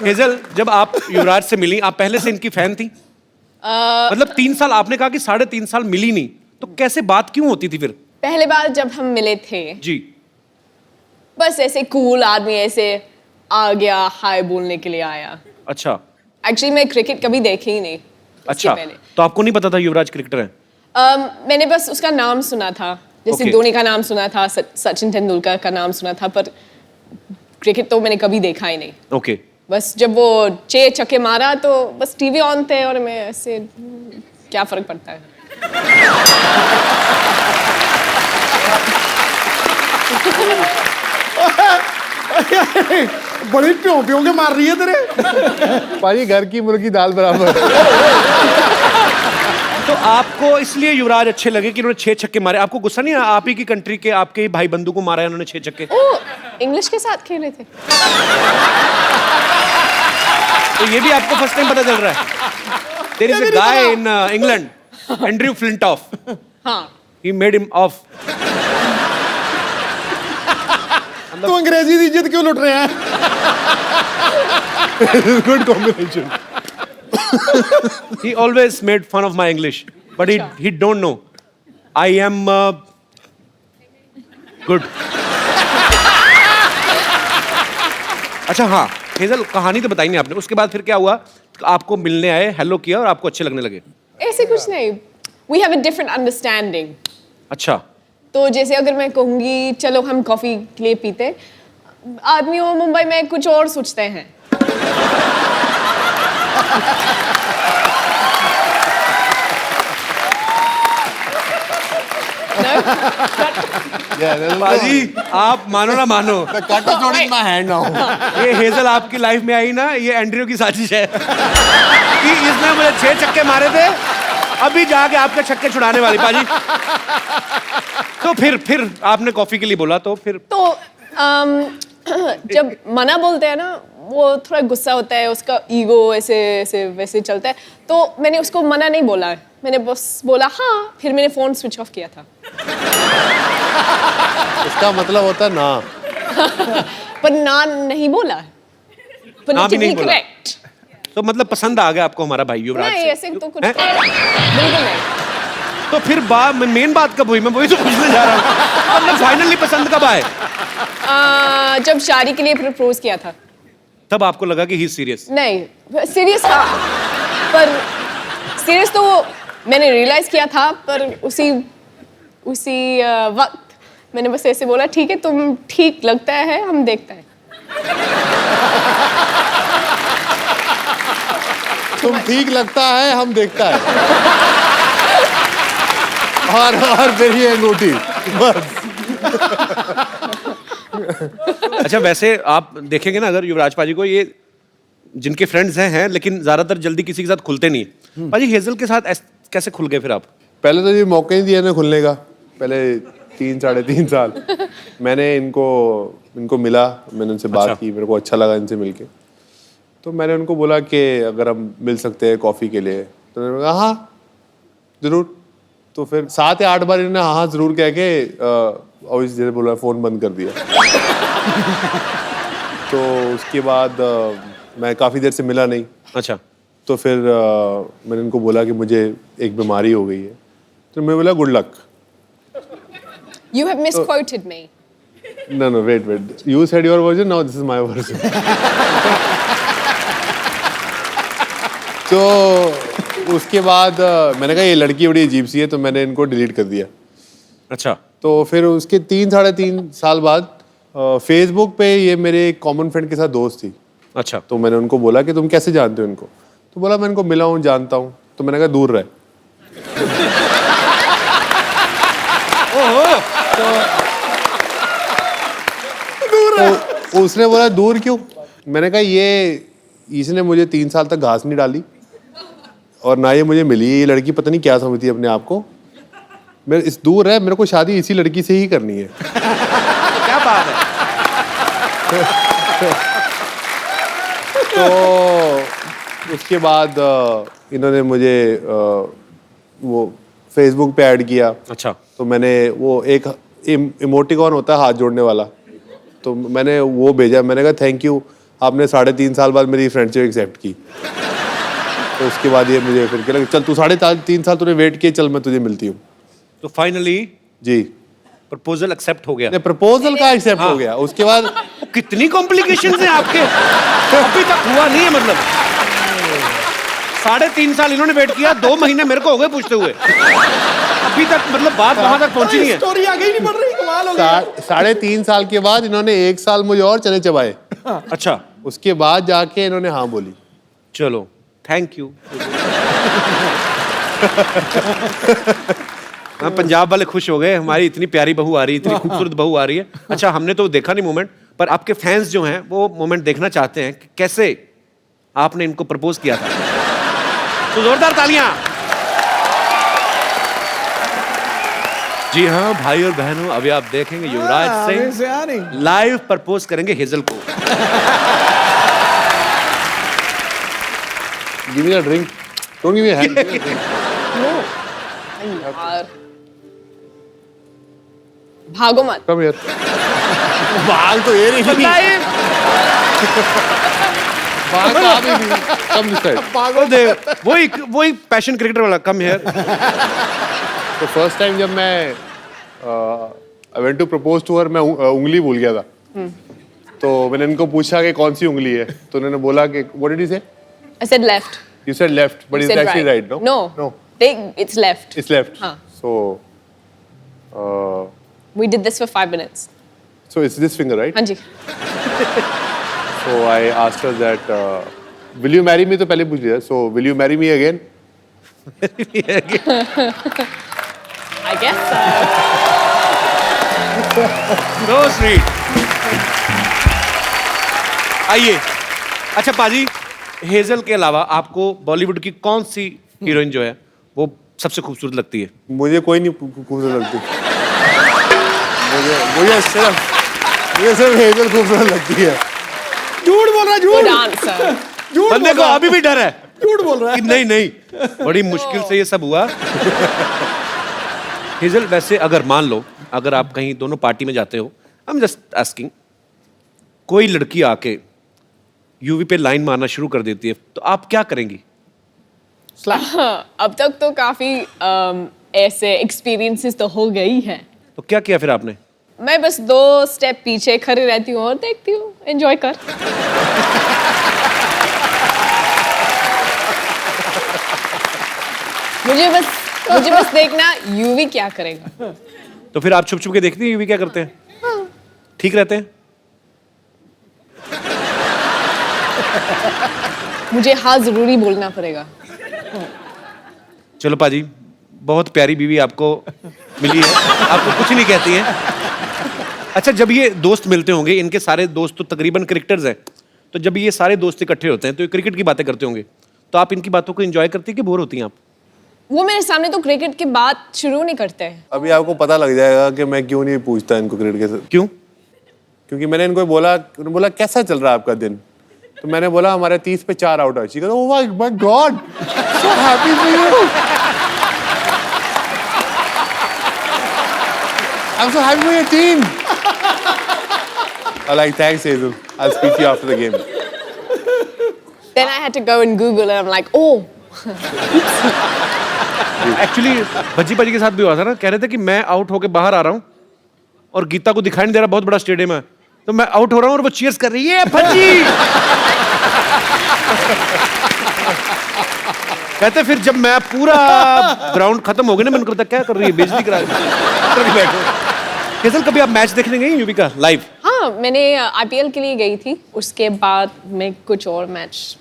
हेजल, जब आप युवराज से मिली, आप पहले से इनकी फैन थी? मतलब 3 साल, आपने कहा कि 3.5 साल मिली नहीं, तो कैसे बात क्यों होती थी फिर? पहले बार जब हम मिले थे, जी, बस ऐसे कूल आदमी ऐसे आ गया, हाय बोलने के लिए आया. अच्छा एक्चुअली मैं क्रिकेट कभी देखी ही नहीं. उसके अच्छा, पहले तो आपको नहीं पता था युवराज क्रिकेटर हैं? मैंने बस उसका नाम सुना था, जैसे Okay. धोनी का नाम सुना था, सचिन तेंदुलकर का नाम सुना था, पर क्रिकेट तो मैंने कभी देखा ही नहीं. ओके. बस जब वो 6 छक्के मारा तो बस टीवी ऑन थे और मैं ऐसे क्या फर्क पड़ता है. बड़ी प्यों प्यों के मार रही है तेरे. पाजी घर की मुर्गी दाल बराबर. तो आपको इसलिए युवराज अच्छे लगे कि उन्होंने 6 छक्के मारे? आपको गुस्सा नहीं आया? आप ही की कंट्री के, आपके ही भाई बंधु को मारा है उन्होंने 6 छक्के. ओ, इंग्लिश के साथ खेल रहे थे. तो ये भी आपको फर्स्ट टाइम पता चल रहा है? There is a guy in England, Andrew Flintoff. हाँ, ही मेड हिम ऑफ. तो अंग्रेजी की इज्जत क्यों लुट रहे हैं? Good combination. He always made fun of my English, but he don't know. I am good. अच्छा हाँ, हेजल कहानी तो बताई नहीं आपने. उसके बाद फिर क्या हुआ? आपको मिलने आए, हेलो किया और आपको अच्छे लगने लगे. ऐसे कुछ नहीं. We have a different understanding. अच्छा, तो जैसे अगर मैं कहूँगी चलो हम कॉफी के लिए पीते, आदमी वो मुंबई में कुछ और सोचते हैं. बाजी आप मानो ना मानो, Cut is not in my hand now. ये हेजल आपकी लाइफ में आई ना, ये एंड्रयू की साजिश है कि इसने मुझे 6 छक्के मारे थे, अभी जाके आपके छक्के छुड़ाने वाली. बाजी तो फिर आपने कॉफी के लिए बोला, तो फिर तो जब मना बोलते हैं ना, वो थोड़ा गुस्सा होता है, उसका ईगो ऐसे ऐसे वैसे चलता है. तो मैंने उसको मना नहीं बोला, मैंने बस बोला हाँ, फिर मैंने फोन स्विच ऑफ किया था. इसका मतलब होता है ना. पर ना नहीं बोला. ना भी नहीं बोला. करेक्ट. तो मतलब पसंद आ गया आपको हमारा भाई युवराज नहीं से? ऐसे तो कुछ हैं? बिल्कुल नहीं. तो फिर मेन बात कब हुई? मैं वही तो पूछने जा रहा हूँ. मतलब फाइनली पसंद कब आए? जब शादी के लिए प्रपोज किया था, तब आपको लगा कि ही सीरियस? नहीं सीरियस था, पर सीरियस तो मैंने रियलाइज किया था, पर उसी वक्त मैंने बस ऐसे बोला ठीक है, तुम ठीक लगता है, हम देखते हैं. तुम ठीक लगता है, हम देखता है. और फिर ये अंगूठी बस. अच्छा, वैसे आप देखेंगे ना अगर युवराज पाजी को, ये जिनके फ्रेंड्स हैं लेकिन ज्यादातर जल्दी किसी के साथ खुलते नहीं है. पाजी हेजल के साथ कैसे खुल गए फिर आप? पहले तो ये मौका ही दिया ना खुलने का. पहले 3-3.5 साल मैंने इनको मिला, मैंने उनसे बात की, मेरे को अच्छा लगा इनसे मिलके. तो मैंने उनको बोला कि अगर हम मिल सकते हैं कॉफ़ी के लिए, तो उन्होंने कहा हाँ ज़रूर. तो फिर 7 या 8 बार इन्होंने हाँ ज़रूर कह के और जैसे बोला फ़ोन बंद कर दिया. तो उसके बाद मैं काफ़ी देर से मिला नहीं. अच्छा, तो फिर मैंने उनको बोला कि मुझे एक बीमारी हो गई है. तो मैं बोला good luck. You have misquoted me. No, wait. You said your version, now this is my version. तो उसके बाद मैंने कहा ये लड़की बड़ी अजीब सी है, तो मैंने इनको डिलीट कर दिया. अच्छा. तो फिर उसके 3-3.5 साल बाद फेसबुक पे ये मेरे एक कॉमन फ्रेंड के साथ दोस्त थी. अच्छा. तो मैंने उनको बोला कि तुम कैसे जानते हो इनको? तो बोला मैं इनको मिला हूँ, जानता हूँ. तो मैंने कहा दूर रहे। तो उसने बोला दूर क्यों? मैंने कहा ये इसने मुझे 3 साल तक घास नहीं डाली और ना ये मुझे मिली। ये लड़की पता नहीं क्या समझती है अपने आप को। मेरे इस दूर है, मेरे को शादी इसी लड़की से ही करनी है। क्या बात है। तो उसके बाद इन्होंने मुझे वो फेसबुक पे ऐड किया। अच्छा। तो मैंने वो एक इमोटिकॉन होता है हाथ जोड़ने वाला, तो मैंने वो भेजा। मैंने कहा थैंक यू, आपने 3.5 साल बाद मेरी फ्रेंडशिप एक्सेप्ट की। तो उसके बाद ये मुझे फिर लगा चल तू 3.5 साल तूने वेट किया, चल मैं तुझे मिलती हूँ। तो फाइनली जी प्रपोजल एक्सेप्ट हो गया। प्रपोजल का एक्सेप्ट हो गया। उसके बाद कितनी कॉम्प्लिकेशंस हैं आपके, अभी तक हुआ नहीं है मतलब। 3.5 साल इन्होंने वेट किया, 2 महीने मेरे को हो गए पूछते हुए, अभी तक मतलब बात वहां तक पहुंची नहीं है। स्टोरी आगे ही नहीं बढ़ रही, कमाल हो गया। 3.5 साल के बाद इन्होंने 1 साल मुझे और चने चबाए। अच्छा, उसके बाद जाके इन्होंने हाँ बोली। चलो थैंक यू। हाँ, पंजाब वाले खुश हो गए, हमारी इतनी प्यारी बहू आ रही है, इतनी खूबसूरत बहू आ रही है। अच्छा, हमने तो देखा नहीं मोमेंट, पर आपके फैंस जो हैं वो मोमेंट देखना चाहते हैं कि कैसे आपने इनको प्रपोज किया था। तो जोरदार तालियां। जी हाँ भाई और बहनों, अभी आप देखेंगे युवराज सिंह लाइव प्रपोज करेंगे हेजल को। Give me a drink, don't give me a hand. यार भागो मत। Come here. बाल तो ये नहीं। बाल तो आप ही नहीं। Come this side. वही पैशन क्रिकेटर वाला, कम हियर। तो फर्स्ट टाइम जब मैं I went to propose to her, मैं उंगली भूल गया था। तो मैंने इनको पूछा कि कौन सी उंगली है, तो उन्होंने बोला कि व्हाट डिड यू से? I said left. You said left, but You it's said actually right, no? No. No. It's left. It's left. हाँ. So We did this for 5 minutes. it's this finger, right? हाँ जी. So I asked her that, will you marry me? तो पहले पूछ लिया. So will you marry me again? I guess so. So sweet. आइए। अच्छा पाजी, हेजल के अलावा आपको बॉलीवुड की कौन सी हीरोइन जो है वो सबसे खूबसूरत लगती है? मुझे कोई नहीं खूबसूरत लगती। मुझे सिर्फ हेजल खूबसूरत लगती है। झूठ बोल रहा है, Good झूठ answer. झूठ बंदे बोल को रहा है, अभी भी डर है झूठ बोल रहा कि है। नहीं नहीं, बड़ी मुश्किल से ये सब हुआ। हेजल, वैसे अगर मान लो अगर आप कहीं दोनों पार्टी में जाते हो, आई एम जस्ट आस्किंग, कोई लड़की आके यूवी पे लाइन मारना शुरू कर देती है, तो आप क्या करेंगी? अब तक तो काफी ऐसे एक्सपीरियंसेस तो हो गई हैं। तो क्या किया फिर आपने? मैं बस 2 स्टेप पीछे खड़ी रहती हूँ और देखती हूँ, एंजॉय कर। मुझे बस देखना यूवी क्या करेगा। तो फिर आप छुप छुप के देखती हैं यूवी क्या करते हैं? ठीक रहते हैं? मुझे हाँ जरूरी बोलना पड़ेगा। चलो पाजी, बहुत प्यारी बीवी आपको मिली है, आपको कुछ नहीं कहती है। अच्छा, जब ये दोस्त मिलते होंगे, इनके सारे दोस्त तो तकरीबन क्रिकेटर्स हैं, तो जब ये सारे दोस्त इकट्ठे होते हैं तो ये क्रिकेट की बातें करते होंगे, तो आप इनकी बातों को एंजॉय करती है कि बोर होती हैं आप? वो मेरे सामने तो क्रिकेट की बात शुरू नहीं करते हैं। अभी आपको पता लग जाएगा कि मैं क्यों नहीं पूछता इनको क्रिकेट के साथ। क्यों? क्योंकि मैंने इनको बोला, उन्होंने बोला कैसा चल रहा है आपका दिन? तो मैंने बोला हमारे 30 पे 4 आउट है। Oh my God, so happy for you, I am so happy for your team. I like, thanks Hazel, I'll speak to you after the game. Then I had to go and Google and I'm like, oh. Actually Bhajji पाजी के साथ भी हुआ था ना, कह रहे थे कि मैं आउट होके बाहर आ रहा हूँ और गीता को दिखाई नहीं दे रहा, बहुत बड़ा स्टेडियम है, तो मैं आउट हो रहा हूँ और वो चीयर्स कर रही है, भज्जी। कहते फिर जब मैं पूरा ग्राउंड खत्म हो गया ना, मैंने कहा क्या कर रही है, बेइज्जती करा रही है। हेजल, कभी आप मैच देखने गई यूवी का लाइव? हाँ, मैंने IPL के लिए गई थी, उसके बाद मैं कुछ और मैच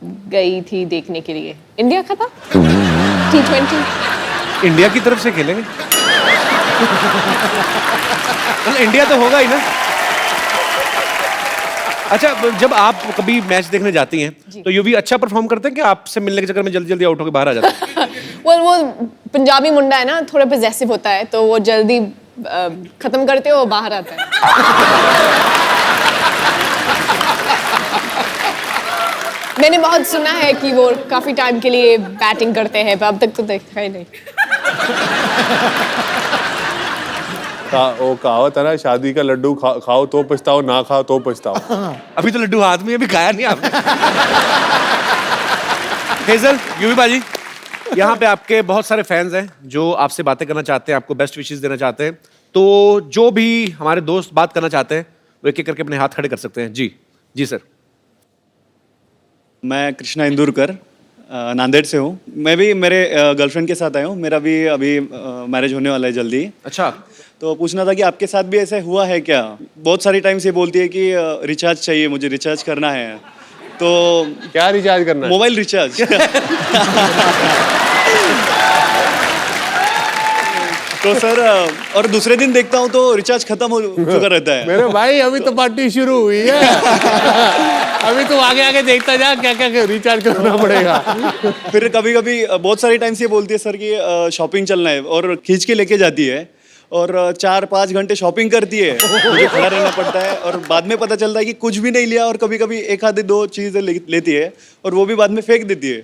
गई थी देखने के लिए। इंडिया का था T20। इंडिया की तरफ से खेलेंगे? मतलब इंडिया तो होगा ही ना। अच्छा, जब आप कभी मैच देखने जाती हैं तो यूवी अच्छा परफॉर्म करते हैं कि आपसे मिलने के चक्कर में जल्दी जल्दी आउट होकर बाहर आ जाते हैं? वो पंजाबी मुंडा है ना, थोड़ा पजेसिव होता है, तो वो जल्दी खत्म करते हो बाहर आता है। मैंने बहुत सुना है कि वो काफी टाइम के लिए बैटिंग करते हैं, पर अब तक तो देखा ही नहीं। वो कहावत है ना, शादी का लड्डू खाओ तो पछताओ, ना खाओ तो पछताओ। अभी तो लड्डू हाथ में, अभी खाया नहीं आपने। हेजल, यूवी बाजी, यहाँ पे आपके बहुत सारे फैंस हैं जो आपसे बातें करना चाहते हैं, आपको बेस्ट विशेस देना चाहते हैं। तो जो भी हमारे दोस्त बात करना चाहते हैं वो एक एक करके अपने हाथ खड़े कर सकते हैं। जी जी सर। मैं कृष्णा इंदुरकर नांदेड़ से हूँ। मैं भी मेरे गर्लफ्रेंड के साथ आया हूँ। मेरा भी अभी मैरिज होने वाला है जल्दी। अच्छा, तो पूछना था कि आपके साथ भी ऐसा हुआ है क्या? बहुत सारी टाइम से बोलती है कि रिचार्ज चाहिए, मुझे रिचार्ज करना है। तो क्या रिचार्ज करना है? Mobile recharge. तो सर, और दूसरे दिन देखता हूँ तो रिचार्ज खत्म हो चुका रहता है। मेरे भाई अभी तो पार्टी शुरू हुई है। अभी तो आगे आगे देखता जा क्या क्या रिचार्ज करना पड़ेगा। फिर कभी कभी बहुत सारी टाइम से बोलती है सर कि शॉपिंग चलना है, और खींच के लेके जाती है और 4-5 घंटे शॉपिंग करती है। मुझे खड़ा रहना पड़ता है और बाद में पता चलता है कि कुछ भी नहीं लिया, और कभी कभी एक आधी 2 चीजें लेती है और वो भी बाद में फेंक देती है।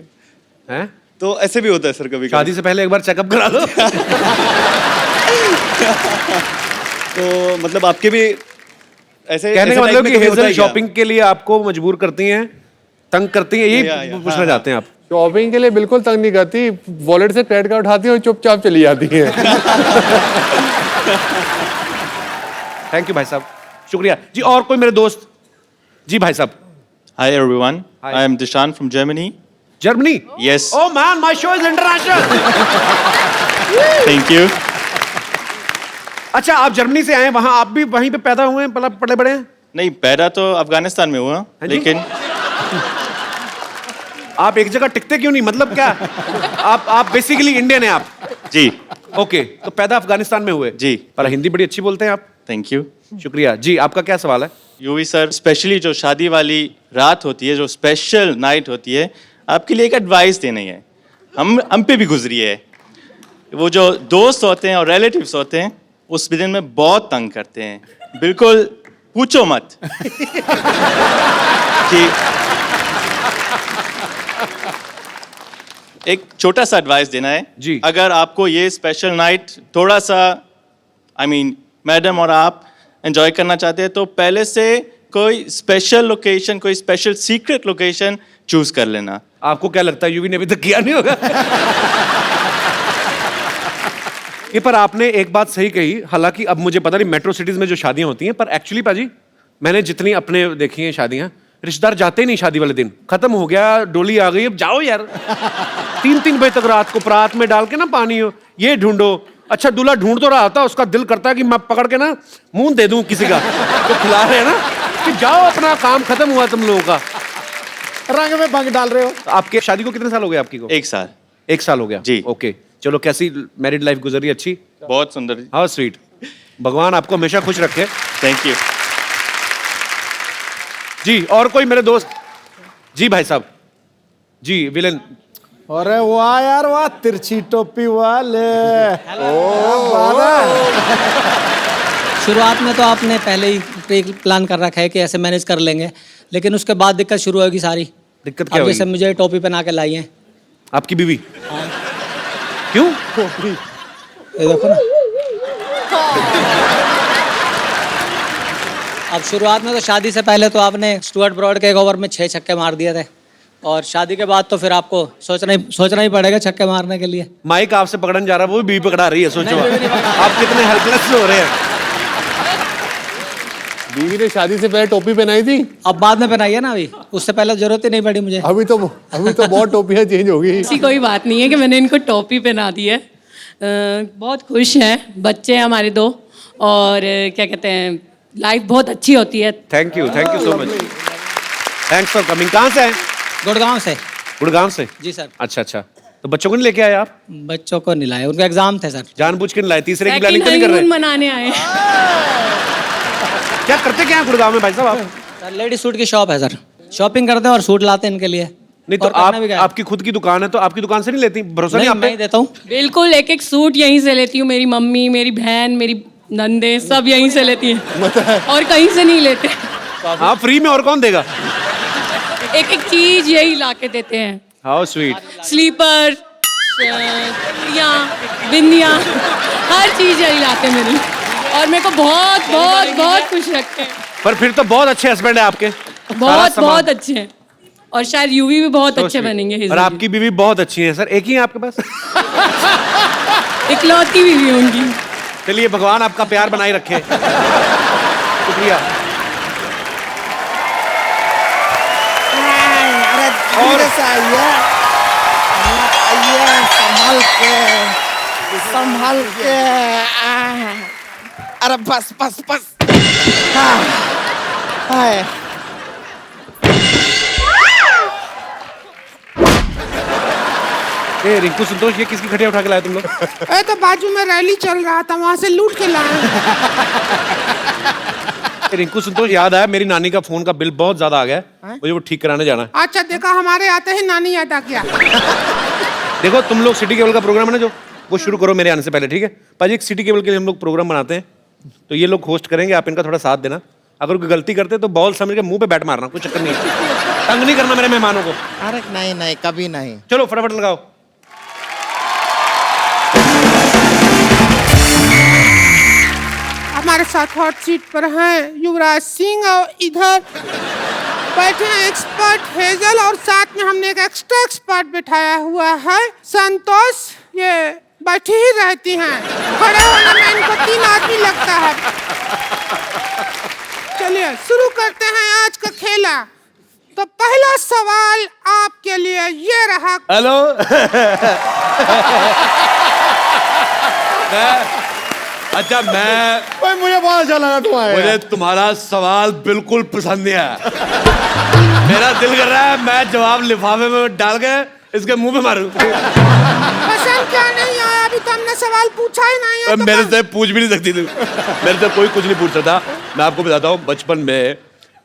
हैं? तो ऐसे भी होता है सर कभी। शादी से पहले एक बार चेकअप करा लो। तो मतलब आपके भी ऐसे कहने का ऐसे मतलब टाइप में कि कभी होता हेजल है क्या? शॉपिंग के लिए आपको मजबूर करती हैं, तंग करती हैं, यही पूछना चाहते हैं आप? शॉपिंग के लिए बिल्कुल तंग नहीं करती, वॉलेट से क्रेडिट कार्ड उठाती है और चुपचाप चली जाती है। थैंक यू भाई साहब, शुक्रिया जी। और कोई मेरे दोस्त? जी भाई साहब। Hi everyone, Hi. I am Dishan from Germany. Germany? Yes. Oh man, my show is international. Thank you. अच्छा, आप जर्मनी से आए हैं, वहां आप भी वहीं पे पैदा हुए हैं, पले बड़े हैं? नहीं, पैदा तो अफगानिस्तान में हुआ, हाँ जी? लेकिन आप एक जगह टिकते क्यों नहीं? मतलब क्या? आप बेसिकली इंडियन हैं आप? जी, ओके, तो पैदा अफगानिस्तान में हुए? जी। पर हिंदी बड़ी अच्छी बोलते हैं आप। Thank you. शुक्रिया जी। आपका क्या सवाल है? यूवी सर, स्पेशली जो शादी वाली रात होती है, जो स्पेशल नाइट होती है, आपके लिए एक एडवाइस देनी है। हम पे भी गुजरी है। वो जो दोस्त होते हैं और रिलेटिव्स होते हैं, उस दिन में बहुत तंग करते हैं। बिल्कुल पूछो मत कि एक छोटा सा एडवाइस देना है जी। अगर आपको ये स्पेशल नाइट थोड़ा सा मैडम और आप एंजॉय करना चाहते हैं, तो पहले से कोई स्पेशल लोकेशन, कोई स्पेशल सीक्रेट लोकेशन चूज कर लेना। आपको क्या लगता है यूवी ने अभी तक किया नहीं होगा? ये पर आपने एक बात सही कही, हालांकि अब मुझे पता नहीं मेट्रो सिटीज में जो शादियां होती हैं, पर एक्चुअली पाजी मैंने जितनी अपने देखी हैं शादियां, रिश्तेदार जाते ही नहीं शादी वाले दिन। खत्म हो गया, डोली आ गई, अब जाओ यार। 3-3 बजे तक रात को परात में डाल के ना पानी हो, ये ढूंढो। अच्छा, दूल्हा ढूंढ तो रहा था, उसका दिल करता है कि मैं पकड़ के ना मुंह दे दूं किसी का तो खिला रहे हैं ना, कि जाओ अपना काम खत्म हुआ तुम लोगों का। रंग में भंग डाल रहे हो। तो आपके शादी को कितने साल हो गए आपकी को? 1 साल। 1 साल हो गया जी। ओके, चलो कैसी मैरिड लाइफ गुजरी? अच्छी? बहुत सुंदर। How sweet. भगवान आपको हमेशा खुश रखे। Thank you. जी, और कोई मेरे दोस्त? जी भाई साहब। जी विलेन। अरे वाह यार वाह, तिरछी टोपी वाले। शुरुआत में तो आपने पहले ही प्री प्लान कर रखा है कि ऐसे मैनेज कर लेंगे, लेकिन उसके बाद दिक्कत शुरू होगी सारी। दिक्कत क्या अब हुई? जैसे मुझे टोपी पहना के लाई है आपकी बीवी? क्यों? ये देखो ना। अब शुरुआत में तो शादी से पहले तो आपने स्टुअर्ट ब्रॉड के एक ओवर में 6 छक्के मार दिए थे, और शादी के बाद तो फिर आपको सोचना ही पड़ेगा छक्के मारने के लिए। माइक आपसे पकड़ने जा रहा है, वो भी बीवी पकड़ा रही है। सोचो नहीं, बीवी नहीं पकड़ा। आप कितने हेल्पलेस हो रहे हैं। बीवी ने शादी से पहले टोपी पहनाई थी, अब बाद में पहनाई है ना, अभी उससे पहले जरूरत ही नहीं पड़ी मुझे। अभी तो बहुत टोपियां चेंज हो गई। ऐसी कोई बात नहीं है कि मैंने इनको टोपी पहना दी है। बहुत खुश हैं, बच्चे हैं हमारे 2, और क्या कहते हैं, लाइफ बहुत अच्छी होती है। Thank you so much. Thanks for coming. कहाँ से हैं? गुड़गांव से। गुड़गांव से? जी सर। अच्छा अच्छा, तो बच्चों को नहीं लेके आए आप? बच्चों को नहीं लाए, उनका एग्जाम थे सर। जानबूझ के नहीं लाए? तीसरे की सेकंड प्लानिंग तो नहीं कर रहे? हनीमून मनाने आए। क्या करते क्या हैं गुड़गांव में भाई साहब आप? सर लेडी सूट की शॉप है सर, शॉपिंग करते हैं और सूट लाते हैं इनके लिए। नहीं तो और करना भी क्या है? आपकी खुद की दुकान है, तो आपकी दुकान से नहीं लेती? भरोसा नहीं नहीं, आप मैं पे? ही देता हूँ। बिल्कुल, एक एक सूट यहीं से लेती हूँ। मेरी मम्मी, मेरी बहन, मेरी नंदे सब यहीं से लेती हैं और कहीं से नहीं लेते। हाँ, फ्री में और कौन देगा? एक एक चीज यही ला के देते हैं। How sweet. स्लीपर, बिंदियाँ, हर चीज यही लाते हैं मेरी, और मेरे को बहुत बहुत बहुत खुश रखते हैं। पर फिर तो बहुत अच्छे हस्बैंड है आपके। बहुत बहुत अच्छे हैं, और शायद यूवी भी बहुत अच्छे बनेंगे his और लिए। आपकी बीवी बहुत अच्छी है सर, एक ही है आपके पास? इकलौती बीवी है उनकी। चलिए भगवान आपका प्यार बनाए रखे। शुक्रिया। अरे धीरे से आइए, आइए, संभाल के। अरे बस बस बस। हाँ, हाय। ए रिंकू संतोष, ये किसकी खटिया उठा के लाए तुम लोग? ए तो बाजू में रैली चल रहा था, वहां से लूट के लाए। ए, रिंकू संतोष, याद आया मेरी नानी का फोन का बिल बहुत ज्यादा आ गया है, मुझे वो ठीक कराने जाना है। अच्छा देखा, हमारे आते ही नानी याद आ गया। देखो तुम लोग सिटी केबल का प्रोग्राम है ना जो, वो शुरू करो मेरे आने से पहले, ठीक है पाजी? एक सिटी केबल के लिए हम लोग प्रोग्राम बनाते हैं, तो ये लोग होस्ट करेंगे, आप इनका थोड़ा साथ देना। अगर कोई गलती करते तो बॉल समझ के मुंह पे बैट मारना, कोई चक्कर नहीं है। तंग नहीं करना मेरे मेहमानों को। अरे नहीं नहीं, कभी नहीं। चलो फटाफट लगाओ। हमारे साथ हॉट सीट पर हैं युवराज सिंह, और इधर बैठे हैं एक्सपर्ट हेजल, और साथ में हमने एक एक्स्ट्रा एक्सपर्ट बिठाया हुआ है संतोष। ये बैठी ही रहती हैं, खड़े होने में इनको 3 आदमी लगता है। चलिए शुरू करते हैं आज का खेला। तो पहला सवाल आपके लिए ये रहा। हेलो। अच्छा मैं भाई मुझे बहुत अच्छा लगा तुम्हारे। मुझे तुम्हारा सवाल बिल्कुल पसंद नहीं आया। मेरा दिल कर रहा है मैं जवाब लिफाफे में डाल के इसके मुंह पे मारूं। पसंद क्या नहीं आया? अभी तो हमने सवाल पूछा ही नहीं है। तो मेरे से पूछ भी नहीं सकती तू। मेरे से कोई कुछ नहीं पूछ सकता। मैं आपको बताता हूँ, बचपन में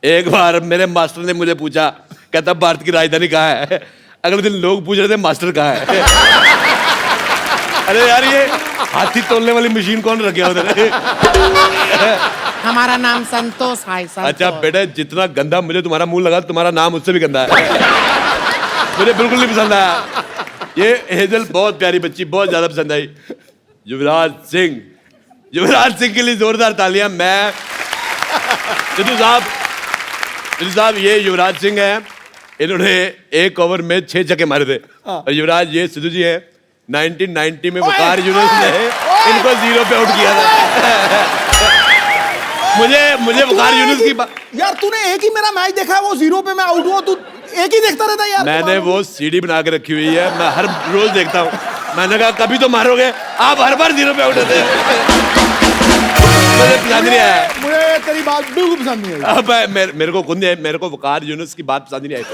एक बार मेरे मास्टर ने मुझे पूछा, कहता भारत की राजधानी कहाँ है? अगले दिन लोग पूछ रहे थे मास्टर कहाँ है? अरे यार, ये हाथी तोलने वाली मशीन कौन रखे उधर? हमारा नाम संतोष है। संतोष। अच्छा बेटे, जितना गंदा मुझे तुम्हारा मुंह लगा, तुम्हारा नाम उससे भी गंदा है। मुझे बिल्कुल नहीं पसंद आया। ये हेजल बहुत प्यारी बच्ची, बहुत ज्यादा पसंद आई। युवराज सिंह, युवराज सिंह के लिए जोरदार तालियां। मैं सिद्धू साहब, ये युवराज सिंह हैं, इन्होंने एक ओवर में 6 छक्के मारे थे। और युवराज ये सिद्धू जी हैं, 1990 में वकार यूनुस ने इनको 0 पे आउट किया था। मुझे वकार यूनुस की यार तूने एक ही मेरा मैच देखा है, वो 0 पे मैं आउट हुआ, तू एक ही देखता रहता यार। मैंने वो सीडी बना के रखी हुई है, मैं हर रोज देखता हूँ। मैंने कहा कभी तो मारोगे, आप हर बार 0 पे आउट होते हैं। मुझे पसंद नहीं आया। मुझे तेरी बात बिल्कुल पसंद नहीं आई। अब मेरे को खुद नहीं, मेरे को वकार यूनुस की बात पसंद नहीं आई।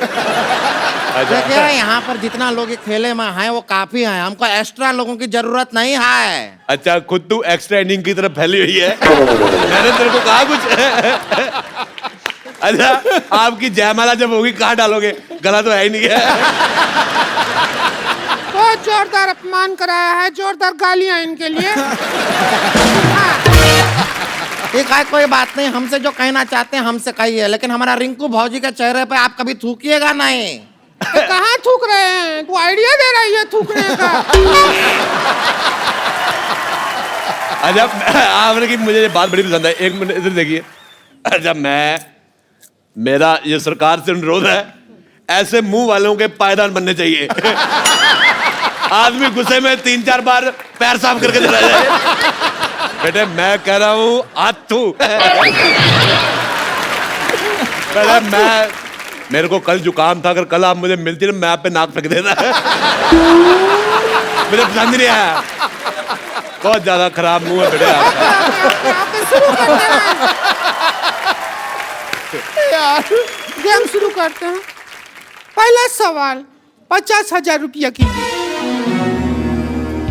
देखिए यहाँ पर जितना लोग खेले में हैं वो काफी हैं, हमको एक्स्ट्रा लोगों की जरूरत नहीं है। अच्छा, खुद तू एक्स्ट्रा इनिंग की तरफ फैली हुई है। मैंने तेरे को कहा कुछ? अच्छा, आपकी जयमाला जब होगी कहाँ डालोगे? गला तो है ही नहीं है। बहुत जोरदार अपमान कराया है, जोरदार गालियां इनके लिए। ठीक है, कोई बात नहीं, हमसे जो कहना चाहते हैं हमसे कहिए, लेकिन हमारा रिंकू भौजी के चेहरे पे आप कभी थूकिएगा नहीं। तो कहाँ थूक रहे हैं? तू आइडिया दे रही है थूकने का। अच्छा, आपने की मुझे ये बात बड़ी पसंद है। एक मिनट इधर देखिए। अच्छा, मेरा ये सरकार से अनुरोध है, ऐसे मुंह वालों के पायदान बनने चाहिए। आदमी गुस्से में 3-4 बार पैर साफ करके चला जाए। बेटे मैं कह रहा हूँ आथू। मेरे को कल जुकाम था, अगर कल आप मुझे मिलती ना, मैं आप पे नाक फेंक देता। मुझे पसंद नहीं आया, बहुत ज्यादा खराब मुंह है बेटे यार गेम शुरू करते हैं। पहला सवाल 50,000 रुपया के लिए।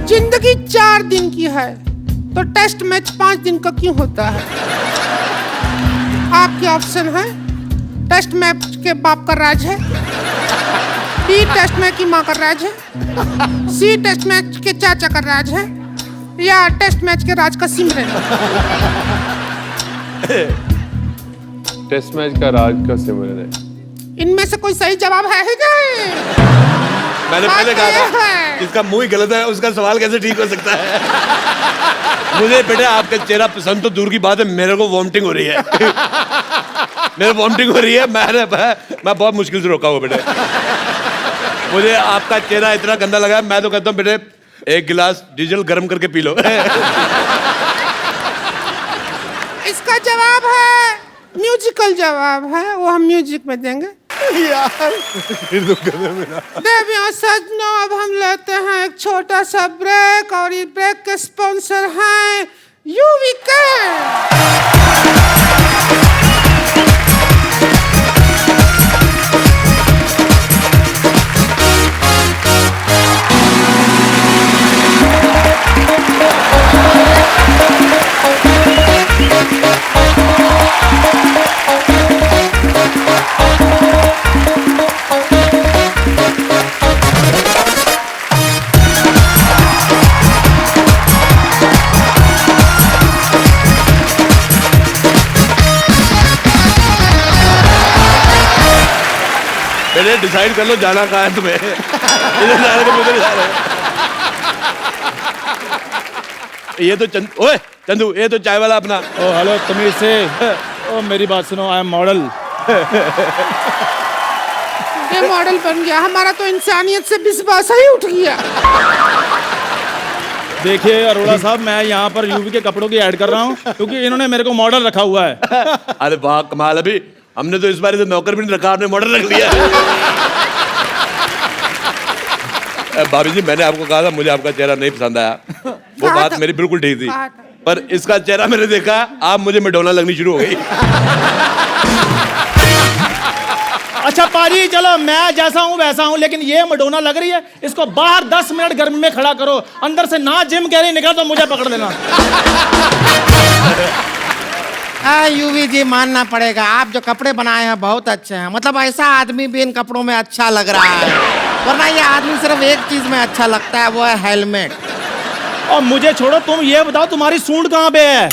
जिंदगी 4 दिन की है तो टेस्ट मैच 5 दिन का क्यों होता है? आपके ऑप्शन है टेस्ट मैच के बाप का राज है, बी टेस्ट मैच की माँ का राज है, सी टेस्ट मैच के चाचा का राज है, या टेस्ट मैच के राज का सिमरन। टेस्ट मैच का राज का सिमरन है। इनमें से कोई सही जवाब है ही नहीं। मैंने पहले कहा था इसका मुंह ही गलत है, उसका सवाल कैसे ठीक हो सकता है? मुझे बेटे आपका चेहरा पसंद तो दूर की बात है, मेरे को वॉमिटिंग हो रही है। मेरे वॉमिटिंग हो रही है, मैं बहुत मुश्किल से रोका हुआ बेटे। मुझे आपका चेहरा इतना गंदा लगा, मैं तो कहता हूँ बेटे 1 गिलास डीजल गर्म करके पी लो। इसका जवाब है म्यूजिकल जवाब है, वो हम म्यूजिक में देंगे। यार देवियों सज्जनों, अब हम लेते हैं एक छोटा सा ब्रेक, और ये ब्रेक के स्पॉन्सर हैं यूविका। बेटे डिसाइड कर लो जाना कहाँ है तुम्हें। इधर जा रहे हो, उधर जा रहे हो। ये तो ओए चंदू, ये तो चाय वाला अपना। ओ हेलो तमीज से। ओ मेरी बात सुनो, आई एम मॉडल। ये मॉडल बन गया, हमारा तो इंसानियत से विश्वास ही उठ गया। देखिए अरोड़ा साहब, मैं यहाँ पर यूवी के कपड़ों की ऐड कर रहा हूँ क्योंकि इन्होंने मेरे को मॉडल रखा हुआ है। अरे वाह कमाल, अभी हमने तो इस बार नौकर भी नहीं रखा, आपने मॉडल रख लिया। भाभी जी, मैंने आपको कहा था मुझे आपका चेहरा नहीं पसंद आया, वो बात मेरी बिल्कुल ठीक थी, पर इसका चेहरा मैंने देखा, आप मुझे मैडोना लगनी शुरू हो गई। अच्छा पाजी, चलो मैं जैसा हूँ वैसा हूँ, लेकिन ये मैडोना लग रही है, इसको बाहर 10 मिनट गर्मी में खड़ा करो, अंदर से ना जिम कह रही निकल तो मुझे पकड़ लेना। यूवी जी, मानना पड़ेगा, आप जो कपड़े बनाए हैं बहुत अच्छे हैं। मतलब ऐसा आदमी भी इन कपड़ों में अच्छा लग रहा है, वरना ये आदमी सिर्फ एक चीज में अच्छा लगता है, वो है हेलमेट। और मुझे छोड़ो, तुम ये बताओ तुम्हारी सूंड कहाँ पे है?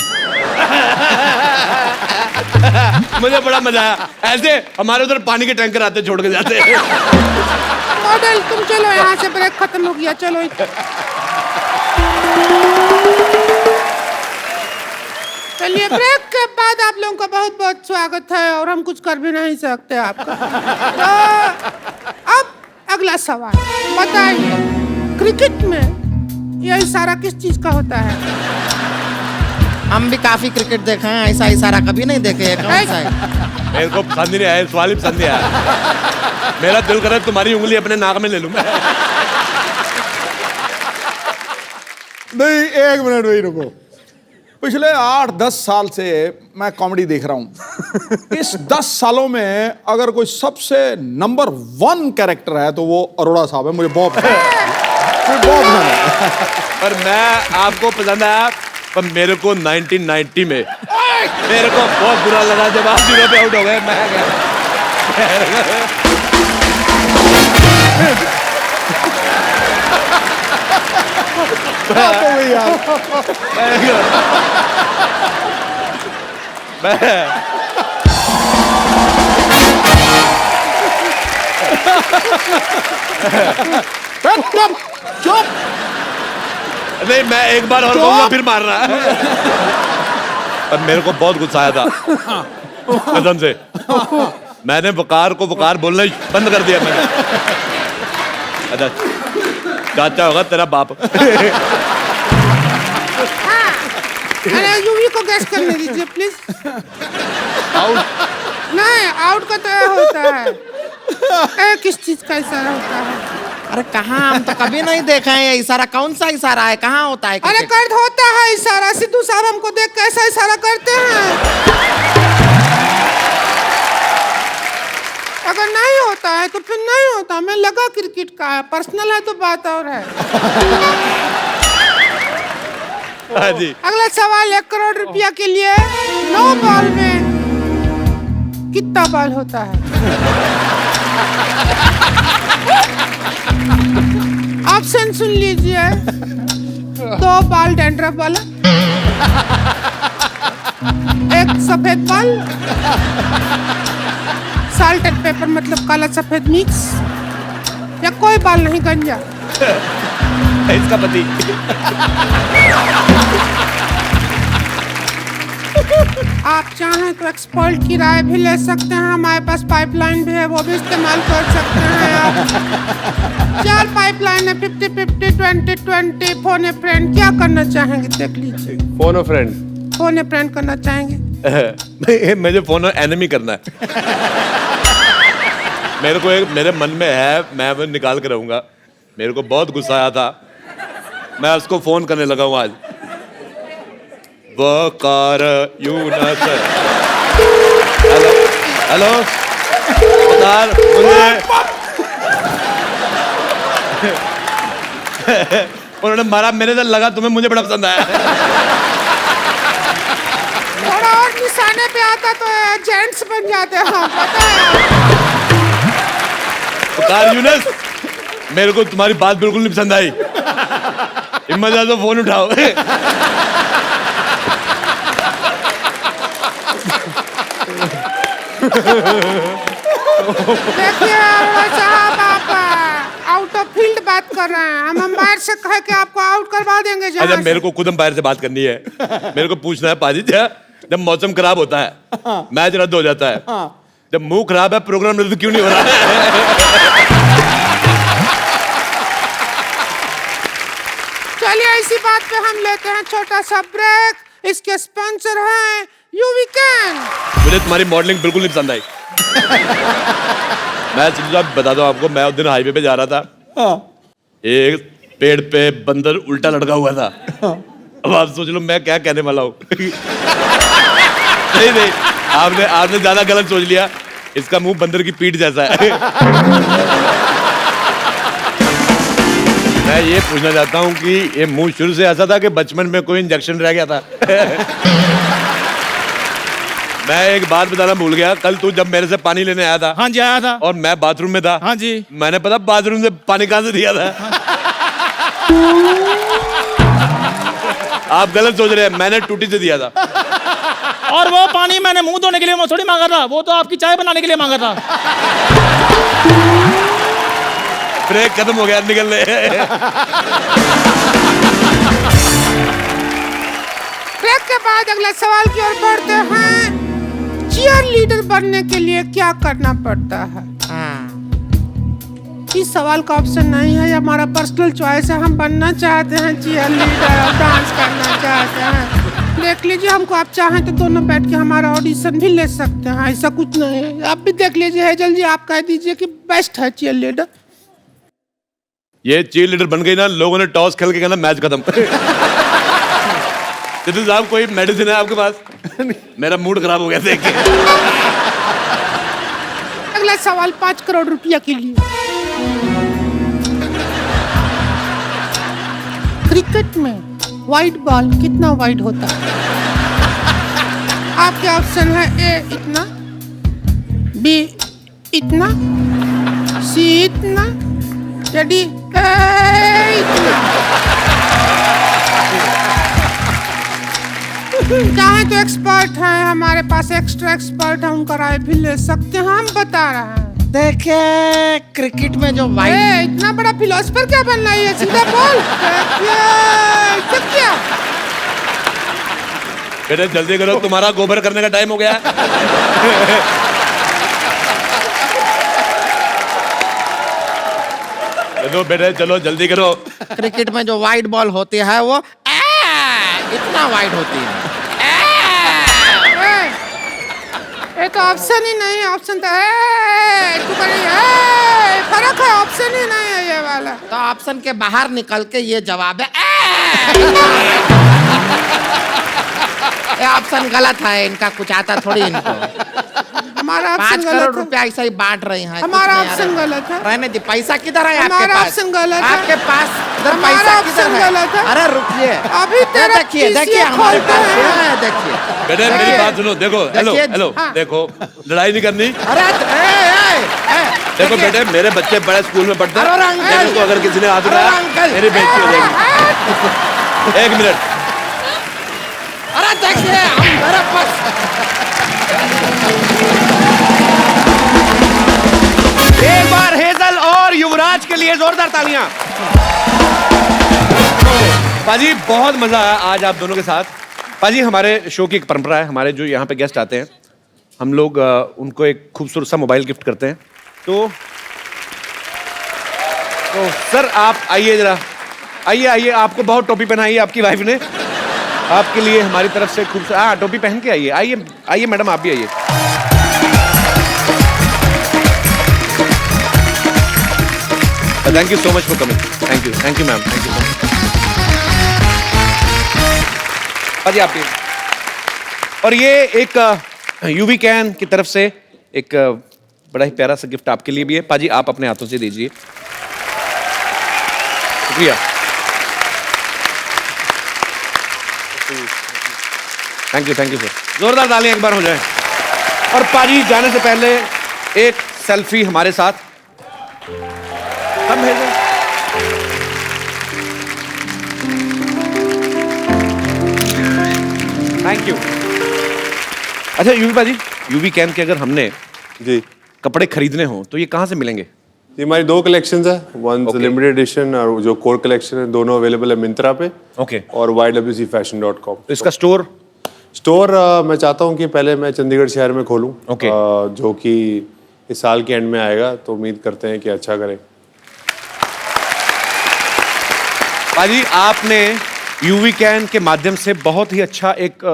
मुझे बड़ा मजा आया, ऐसे हमारे उधर पानी के टैंकर आते छोड़ के जाते हैं। मॉडल तुम चलो, यहाँ से ब्रेक खत्म हो गया, चलो। चलिए, ब्रेक के बाद आप लोगों का बहुत बहुत स्वागत है, और हम कुछ कर भी नहीं सकते आपका। तो अब अगला सवाल बताइए, क्रिकेट में यह इशारा किस चीज का होता है? हम भी काफी क्रिकेट देखे हैं, ऐसा इशारा कभी नहीं देखे। कौन सा है? मेरे को पसंद ही नहीं आया, सवाल ही पसंद नहीं आया। मेरा दिल करे तुम्हारी उंगली अपने नाक में ले लूं मैं। नहीं, 1 मिनट वही रुको। पिछले 8-10 साल से मैं कॉमेडी देख रहा हूं। इस 10 सालों में अगर कोई सबसे नंबर 1 कैरेक्टर है तो वो अरोड़ा साहब है। मुझे बहुत पसंद है। पर मैं आपको पसंद आया, पर मेरे को 1990 में मेरे को बहुत बुरा लगा जब आप 0 पे आउट हो गए। मैं चुप। नहीं, मैं एक बार और कहूंगा फिर मार रहा है। पर मेरे को बहुत गुस्सा आया था कसम से। मैंने वकार को वकार बोलना ही बंद कर दिया मैंने। अच्छा, चाचा होगा तेरा बाप। अरे यूवी को गैस करने दीजिए प्लीज। आउट नहीं, आउट का तो होता है। किस चीज का इशारा होता है? अरे कहाँ, हम तो कभी नहीं देखा है ये इशारा। कौन सा इशारा है, कहाँ होता है? अरे कर्द होता है इशारा। सिद्धू साहब हमको देख कैसा इशारा करते हैं। अगर नहीं होता है है तो फिर नहीं होता। मैं लगा क्रिकेट का है, पर्सनल है तो बात और है। हाँ जी। अगला सवाल 1 करोड़ रुपया के लिए। 9 बॉल में कितना बॉल होता है? ऑप्शन सुन लीजिए। 2 बॉल डैंड्रफ वाला, 1 सफेद बॉल, साल्ट एंड पेपर मतलब काला सफेद मिक्स, या कोई बाल नहीं गंजा। इसका पति। आप चाहें तो एक्सपर्ट की राय भी ले सकते हैं, हमारे पास पाइपलाइन भी है, वो भी इस्तेमाल कर सकते हैं आप। 4 पाइपलाइन है, 50-50, 20-20, फोन ए फ्रेंड। क्या करना चाहेंगे देख लीजिए। फोन और फ्रेंड। फोन ए फ्रेंड करना चाहेंगे? मुझे फोन एनिमी करना है। मेरे को एक मेरे मन में है, मैं वो निकाल के रहूंगा। मेरे को बहुत गुस्सा आया था, मैं उसको फोन करने लगा हूँ आज। वकार यूनस। हेलो हेलो उतार मुझे। उन्होंने मारा, मेरे से लगा तुम्हें, मुझे बड़ा पसंद आया। थोड़ा और निशाने पे आता तो जेंट्स बन जाते हैं, पता है। उतार यूनस, मेरे को तुम्हारी बात बिल्कुल नहीं पसंद आई। हिम्मत है तो फोन उठाओ। देखिए साहब, आप आउट ऑफ फील्ड बात कर रहे हैं। हम अंपायर से कह के आपको आउट करवा देंगे। अच्छा, मेरे को खुद अंपायर से बात करनी है। मेरे को पूछना है पाजी, जब मौसम खराब होता है, मैच रद्द हो जाता है, जब मुंह खराब है, प्रोग्राम रद्द क्यों नहीं हो रहा है? चलिए इसी बात पे हम लेते हैं छोटा सा ब्रेक। इसके स्पॉन्सर हैं यू वीकेंड। मुझे तुम्हारी मॉडलिंग बिल्कुल नहीं पसंद आई। मैं सीधा बता दूं आपको, मैं उस दिन हाईवे पे जा रहा था, एक पेड़ पे बंदर उल्टा लटका हुआ था। अब आप सोच लो मैं क्या कहने वाला हूँ। नहीं, आपने ज्यादा गलत सोच लिया। इसका मुंह बंदर की पीठ जैसा है। मैं ये पूछना चाहता हूँ कि ये मुंह शुरू से ऐसा था कि बचपन में कोई इंजेक्शन रह गया था? मैं एक बात बताना भूल गया। कल तू जब मेरे से पानी लेने आया था। हाँ जी, आया था। और मैं बाथरूम में था। हाँ जी। मैंने पता बाथरूम से पानी कहां से दिया था? आप गलत सोच रहे हैं, मैंने टूटी से दिया था। और वो पानी मैंने मुंह धोने के लिए थोड़ी मांगा था, वो तो आपकी चाय बनाने के लिए मांगा था। ब्रेक खत्म हो गया, निकल ले। ब्रेक के बाद अगले सवाल की ओर बढ़ते हैं। चीयर लीडर बनने के लिए क्या करना पड़ता है? इस सवाल का ऑप्शन नहीं है, ये हमारा पर्सनल चॉइस है। हम बनना चाहते हैं चीयर लीडर और डांस करना चाहते हैं। देख लीजिए, हमको आप चाहें तो दोनों बैठ के हमारा ऑडिशन भी ले सकते हैं, ऐसा कुछ नहीं है। आप भी देख लीजिए। हेजल जी, आप कह दीजिए कि बेस्ट है चीयर लीडर। ये चीयर लीडर बन गई ना, लोगों ने टॉस खेल के कहना मैच खत्म। सिद्धू साहब, कोई मेडिसिन है आपके पास? मेरा मूड खराब हो गया देख के। अगला सवाल 5 करोड़ रुपया के लिए। क्रिकेट में वाइड बॉल कितना वाइड होता है? आपके ऑप्शन है ए इतना, बी इतना, सी इतना, या डी इतना। चाहे तो एक्सपर्ट है, हमारे पास एक्स्ट्रा एक्सपर्ट है, उनका राय भी ले सकते हैं। हम बता रहे हैं। देखिए, क्रिकेट में जो वाइड, इतना बड़ा फिलोसफर क्या बनना है? सीधा बोल। क्या बेटा जल्दी करो, तुम्हारा गोबर करने का टाइम हो गया। चलो बेटे, चलो जल्दी करो। क्रिकेट में जो वाइड बॉल होती है वो इतना वाइड होती है। ये तो ऑप्शन ही नहीं है। ऑप्शन तो फर्क है, ऑप्शन ही नहीं है ये वाला। तो ऑप्शन के बाहर निकल के ये जवाब है। ये ऑप्शन गलत है, इनका कुछ आता थोड़ी इनको। हमारा ऑप्शन 5 करोड़ गलत है। रुपया ऐसा ही बांट रहे हैं हमारा कुछ नहीं आ ऑप्शन रहा। गलत है। रहने दे, पैसा किधर है आपके हमारा पास? ऑप्शन गलत है। आपके पास इधर हमारा पैसा ऑप्शन किधर है? गलत है। अरे रुकिए, अभी ये तेरा देखिए PCA देखिए हमारे खोलते पास हैं। है, देखिए बेटे मेरी देखिए। बात सुनो, देखो हेलो देखिए, हेलो हाँ। देखो, लड़ाई नहीं करनी। अरे देखो बेटे, मेरे बच्चे बड़े स्कूल में पढ़ते हैं, अरे अंकल! मेरे को अगर किसी ने हाथ अरे उठाया अंकल! मेरी बेइज्जती हो जाएगी। एक मिनट, अरे देखिए हम मेरे पास एक बार हेजल और युवराज के लिए जोरदार तालियां। पाजी बहुत मजा आया आज आप दोनों के साथ। पाजी हमारे शो की एक परंपरा है, हमारे जो यहाँ पे गेस्ट आते हैं हम लोग उनको एक खूबसूरत सा मोबाइल गिफ्ट करते हैं। तो सर आप आइए जरा, आइए आइए, आपको बहुत टोपी पहनाई है आपकी वाइफ ने, आपके लिए हमारी तरफ से खूबसूरत, हाँ टोपी पहन के आइए, आइए आइए मैडम आप भी आइए। Thank you so much for coming, thank you ma'am, thank you so much. पाजी आप भी। और ये एक यूवी कैन की तरफ से एक बड़ा ही प्यारा सा गिफ्ट आपके लिए भी है। पाजी आप अपने हाथों से दीजिए। शुक्रिया, थैंक यू सर। जोरदार तालियां एक बार हो जाए। और पाजी जाने से पहले एक सेल्फी हमारे साथ। कम है थैंक यू। अच्छा यूवी पाजी, यूवी कैन के अगर हमने जी कपड़े खरीदने हो तो ये कहाँ से मिलेंगे? ये हमारी 2 कलेक्शंस है, वन Okay. लिमिटेड एडिशन और जो कोर कलेक्शन है, दोनों अवेलेबल है मिंत्रा पे ओके। और ywcfashion.com। तो इसका स्टोर? स्टोर मैं चाहता हूँ कि पहले मैं चंडीगढ़ शहर में खोलूँ, Okay. जो कि इस साल के एंड में आएगा, तो उम्मीद करते हैं कि अच्छा करें। पाजी आपने यूवी कैन के माध्यम से बहुत ही अच्छा एक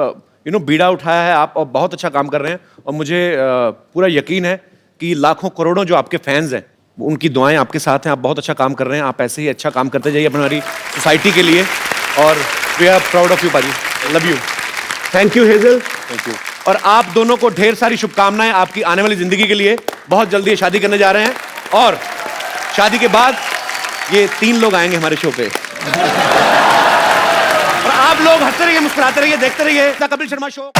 बीड़ा उठाया है आप, और बहुत अच्छा काम कर रहे हैं। और मुझे पूरा यकीन है कि लाखों करोड़ों जो आपके फैंस हैं उनकी दुआएं आपके साथ हैं। आप बहुत अच्छा काम कर रहे हैं, आप ऐसे ही अच्छा काम करते जाइए हमारी सोसाइटी के लिए। और we are proud of you पाजी, love you, thank you Hazel, thank you. और आप दोनों को ढेर सारी शुभकामनाएं आपकी आने वाली जिंदगी के लिए। बहुत जल्दी ये शादी करने जा रहे हैं और शादी के बाद ये 3 लोग आएंगे हमारे शो पे। और आप लोग हंसते रहिए, मुस्कुराते रहिए, देखते रहिए द कपिल शर्मा शो।